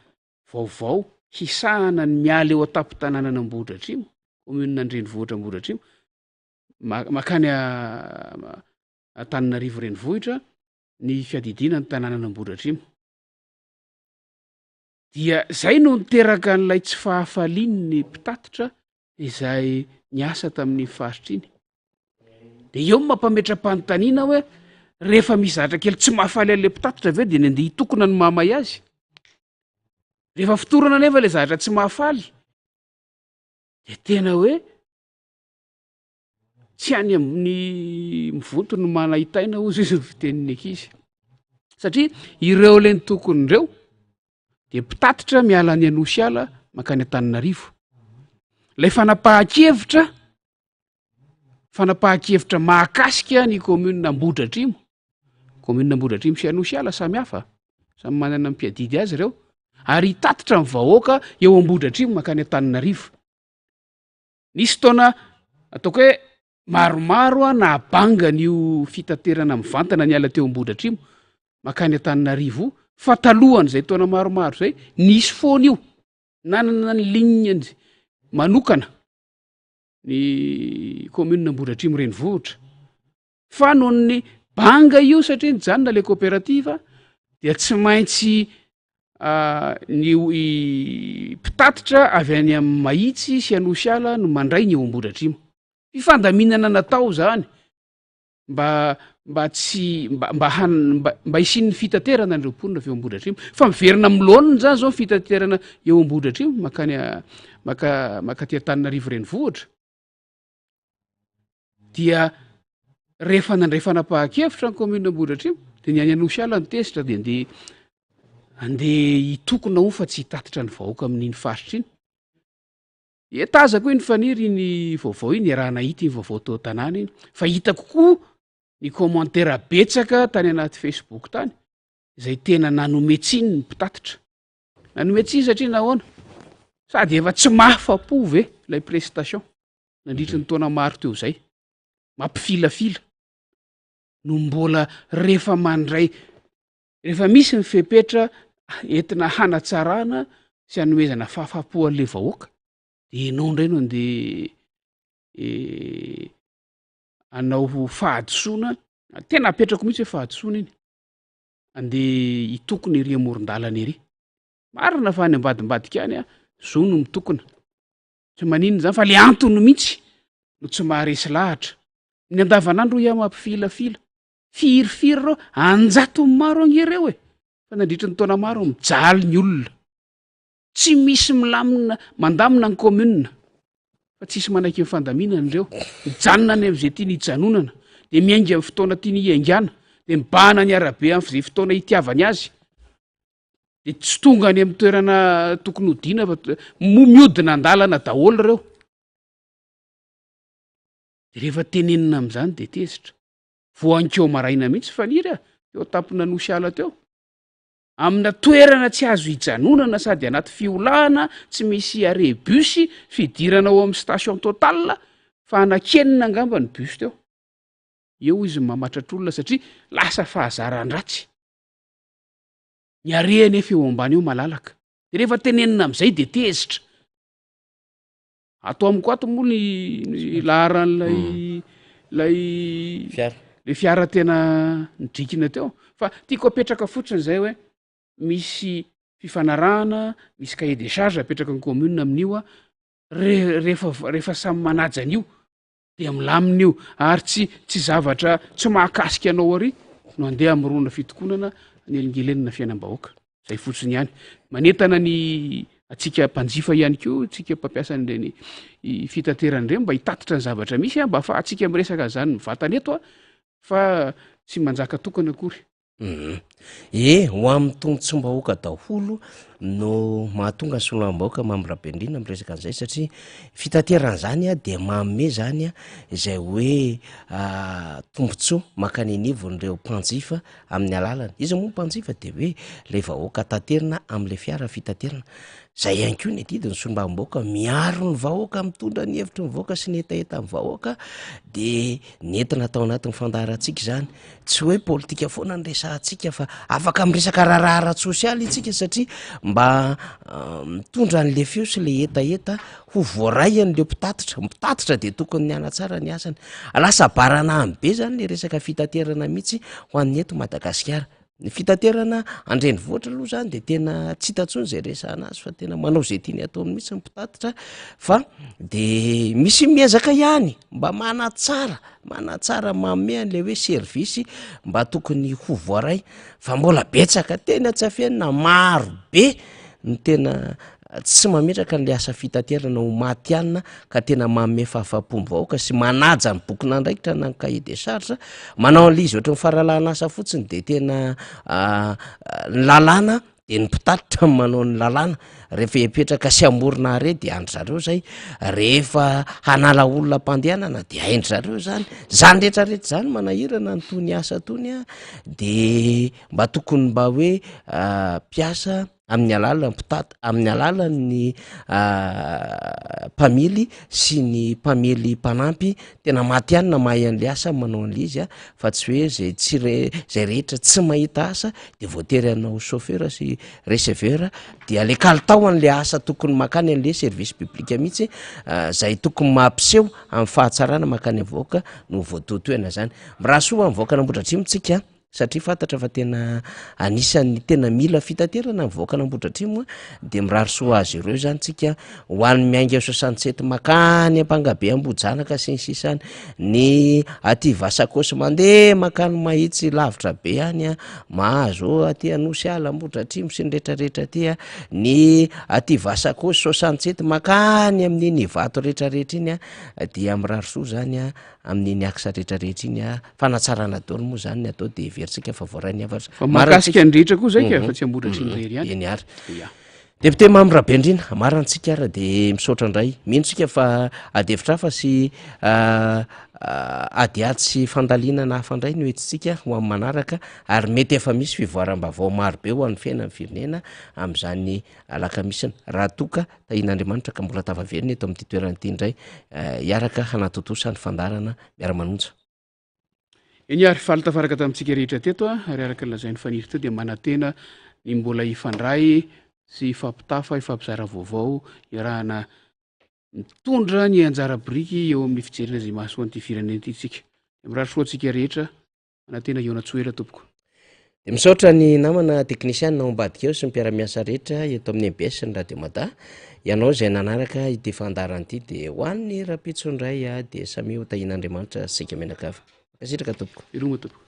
vaovao hisahana ny miala eo an-tampon-tanàna Nambohidratrimo commune Andrenivohitra Ambohidratrimo makany Antananarivo Renivohitra ny fiadidina ny tanànana Ambohidratrimo. Dia zay no niteraka an'ilay tsy fahafaliany ny mpitatitra izay niasa tamin'ny faritra iny. De eo mampametram-panontaniana hoe rehefa misy zavatra kely tsy mahafaly an'le mpitatitra ve de ndeha hitokona ny mamay azy. Rehefa fitorana nefa le zavatra tsy mahafaly de tena hoe tsy any amin'ny mivonto no manahitaina ozy izy ny fitenin'ny ankizy. Satria ireo leny tokon'ireo de mpitatitra miala any Anosy ala makany Antananarivo. Lay fanapahan-kevitra mahakasika ny commune Ambohidratrimo. Commune Ambohidratrimo sy Anosy ala samy hafa, samy manana ny mpiadidy azy ireo, ary hitatitra ny vahoaka eo Ambohidratrimo makany Antananarivo. Nisy taona ataoko hoe maromaro nahabanga n'io fitaterana mivantana ny ala teo Ambohidratrimo makany Antananarivo, fa talohan'izay taona maromaro zay nisy foana io, nanana ny lignany manokana ny commune Ambohidratrimo Renivohitra. Fa noho ny banga io satria nijanona le coopérative dia tsy maintsy ny mpitatitra avy any amin'ny Mahitsy sy Anosy ala no mandray ny eo Ambohidratrimo. Fifandaminana natao zany mba hisin'ny fitaterana andreo mponina avy eo Ambohidratrimo. Fa miverina milonina zany zao fitaterana eo Ambohidratrimo makaty Antananarivo Renivohitra. Dia rehefa nandray fanapahan-kevitra ny commune Ambohidratrimo de ny any Anosy ala ny tesitra de andeha hitokona ho fa tsy hitatitra ny vahoaka amin'iny faritra iny. Tazako iny faniry ny vaovao iny, raha nahita iny vaovao tao tanàna iny, fa hitako koa ny commentaire betsaka tany anaty Facebook tany izay tena nanome tsiny ny mpitatitra. Nanome tsiny satria nahoana? Sady efa tsy mahafa-po ve lay prestation nandritra ny taona maro teo zay, mampifilafila no mbola rehefa mandray, rehefa misy ny fepetra entina hanatsarana sy hanomezana fahafa-po an'le vahoaka, de ianao indray no andeha anao fahadisoana, tena apetrako mihitsy hoe fahadisoana iny, andeha hitokony ery amoron-dalana ery. Marina fa any ambadimbadika any zao no mitokona, tsy maninona zany fa le antony mihitsy no tsy maharesy lahatra. Ny andavanandro ia mampifilafila, firifiry reo anjatony maro angereo fa nandritra ny taona maro mijaly ny olona, tsy misy milamina mandamina ny commune fa tsisy manaiky ny fandaminana ireo, mijanona any amin'izay tiany hijanonana, de miainga amin'ny fotoana tiany hiaingana, de mibahana ny arabe amin'izay fotoana hitiavany azy, de tsy tonga any amin'ny toerana tokony hodiana fa miodina andalana daholo ireo. De rehefa tenenina amin'izany de tezitra voankeo maraina mihitsy faniry teo tampona Anosy ala teo, amina toerana tsy azo hijanonana sady anaty fiolahana, tsy misy arrêt bus fidirana ao amin'ny station Total fa anakenina angamba ny bus teo. Eo izy mamatratra olona satria lasa fahazaran-dratsy. Ny arrêt nefa eo ambany eo malalaka. De rehefa tenenina amin'izay de tezitra. Atao amiko ato moa ny laharan'lay fiara tena nidrikina teo. Fa tiako apetraka fotsiny zay hoe misy fifanarahana, misy cahier des charges apetraka ny commune amin'io rehefa samy manaja an'io de milamina io, ary tsy zavatra tsy mahakasika anao ary no andeha amirona fitokonana ny elingelenina fiainam-bahoaka. Zay fotsiny ihany. Manentana ny atsika mpanjifa ihany koa, tsika mpampiasa an'ireny fitateran'ireny mba hitatitra ny zavatra misy, mba fa atsika miresaka zany mivantana eto fa tsy manjaka tokana akory. Ho amin'ny tombontsombahoaka daholo no mahatonga ny solombahoaka mamorabendrina miresaka an'izay, satria fitateran'izany de manome zany izay hoe tombontsoa makany anivon'ireo mpanjifa amin'ny alalana. Izy moa mpanjifa de hoe le vahoaka taterina amin'le fiara fitaterana. Zay ihany koa ny didiny solombavam-bahoaka, miaro ny vahoaka, mitondra ny hevitry ny vahoaka sy ny etaeta amin'ny vahoaka, de nentina atao anatin'ny fandaharantsika zany. Tsy hoe politika foana ny resahantsika fa afaka miresaka raharahara sosialy itsika satria mba mitondra an'le feo sy le etaeta ho voaray an'le mpitatitra de tokony ny ana tsara ny asany lasa barana ambe zany le resaka fitaterana mihitsy ho an'ny eto Madagasikara. Ny fitaterana andreny voatra aloha zany de tena tsy hitatsony zay resana azy fa tena manao zay tiany ataony mihitsy mpitatitra fa de misy miezaka ihany mba manatsara manome an'le hoe servisy mba tokony ho voaray fa mbola betsaka tena tsy afenina maro be ny tena tsy mametraka n'le asa fitaterana ho maty anina ka tena manome fahafaham-po vahoaka sy manaja ny boky nandraikitra na ny cahier des charges manao an'le izy ohatra ny faralana asa fotsiny de tena ny lalàna de ny mpitatitra manao ny lalàna rehefa epetraka sy amorona are de andry zareo zay rehefa hanala olona mpandehanana de haindry zareo zany rehetrarehetra zany manahirana ny tony asa tony de mba tokony mba hoe piasa amin'ny amin'ny alalan'ny mpamily sy ny mpamely mpanampy tena maty anina mahay an'le asa manao an'le izy fa tsy hoe zay rehetra tsy mahita asa de voatery anao chauffeur sy receveur dia le kalitao an'le asa tokony makany an'le service public mihitsy zay tokony mampiseho amin'ny fahatsarana makany avoaka no voatoatoena zany raha soa amin'ny voaka Nambohidratrimo tsika satria fantatra fa tena anisan'ny tena mila fitaterana mivoaka Nambohidratrimo de mirary soa azy ireo zany tsika ho an'ny miainga 67 makany ampangabe Ambohijanaka sy ny sisany ny aty Vasakosy mandeha makany mahitsy lavitra be any mahazo aty Anosy ala Ambohidratrimo sy ny rehetrarehetra aty ny aty Vasakosy 67 makany amin'iny vato rehetrarehetra iny dia mirary soa zany amin'iny aksa rehetrarehetra iny fanatsarana daholo moa zany ny atao de veritsika fa voarainy afatra fa mahakasika ny rehetra koa zay fa tsy Ambohidratrimo rery ihany eny ary deputé Mamy Rabendrina marantsika ara de misaotra indray mino fa adevitra fa sy adiady sy fandaliana na hafandray no etitsika ho amin'ny manaraka ary mety efa misy fivoaram-bavao maro be ho an'ny fiainan'ny firenena amin'izany alakamisina raha toka tahin'Andriamanitra ka mbola tavaverina eto amin'ity toerana ity indray hiaraka hanatotosa ny fandarana miara-manonja. Eny ary faly tafaraka tamintsika rehetra teto ary araka lazain'ny faniri teo de manantena ny mbola ifandray sy ifampitafa ifampizara vaovao iarahana mitondra ny anjara biriky eo amin'ny fijerena zay mahasoa an'ity firenena ity tsika mirary soa antsika rehetra manantena Iona Tsoela tompoko. De misaotra ny namana teknisiana Ombadika sy ny mpiara-miasa rehetra eto amin'ny MBS ny Radio Mata ianao zay nanaraka ity fandarana ity de ho an'ny rapitso indray de samy ho tahin'Andriamanitra sika menakava. Kasitraka tompoko. Iroma tompoko.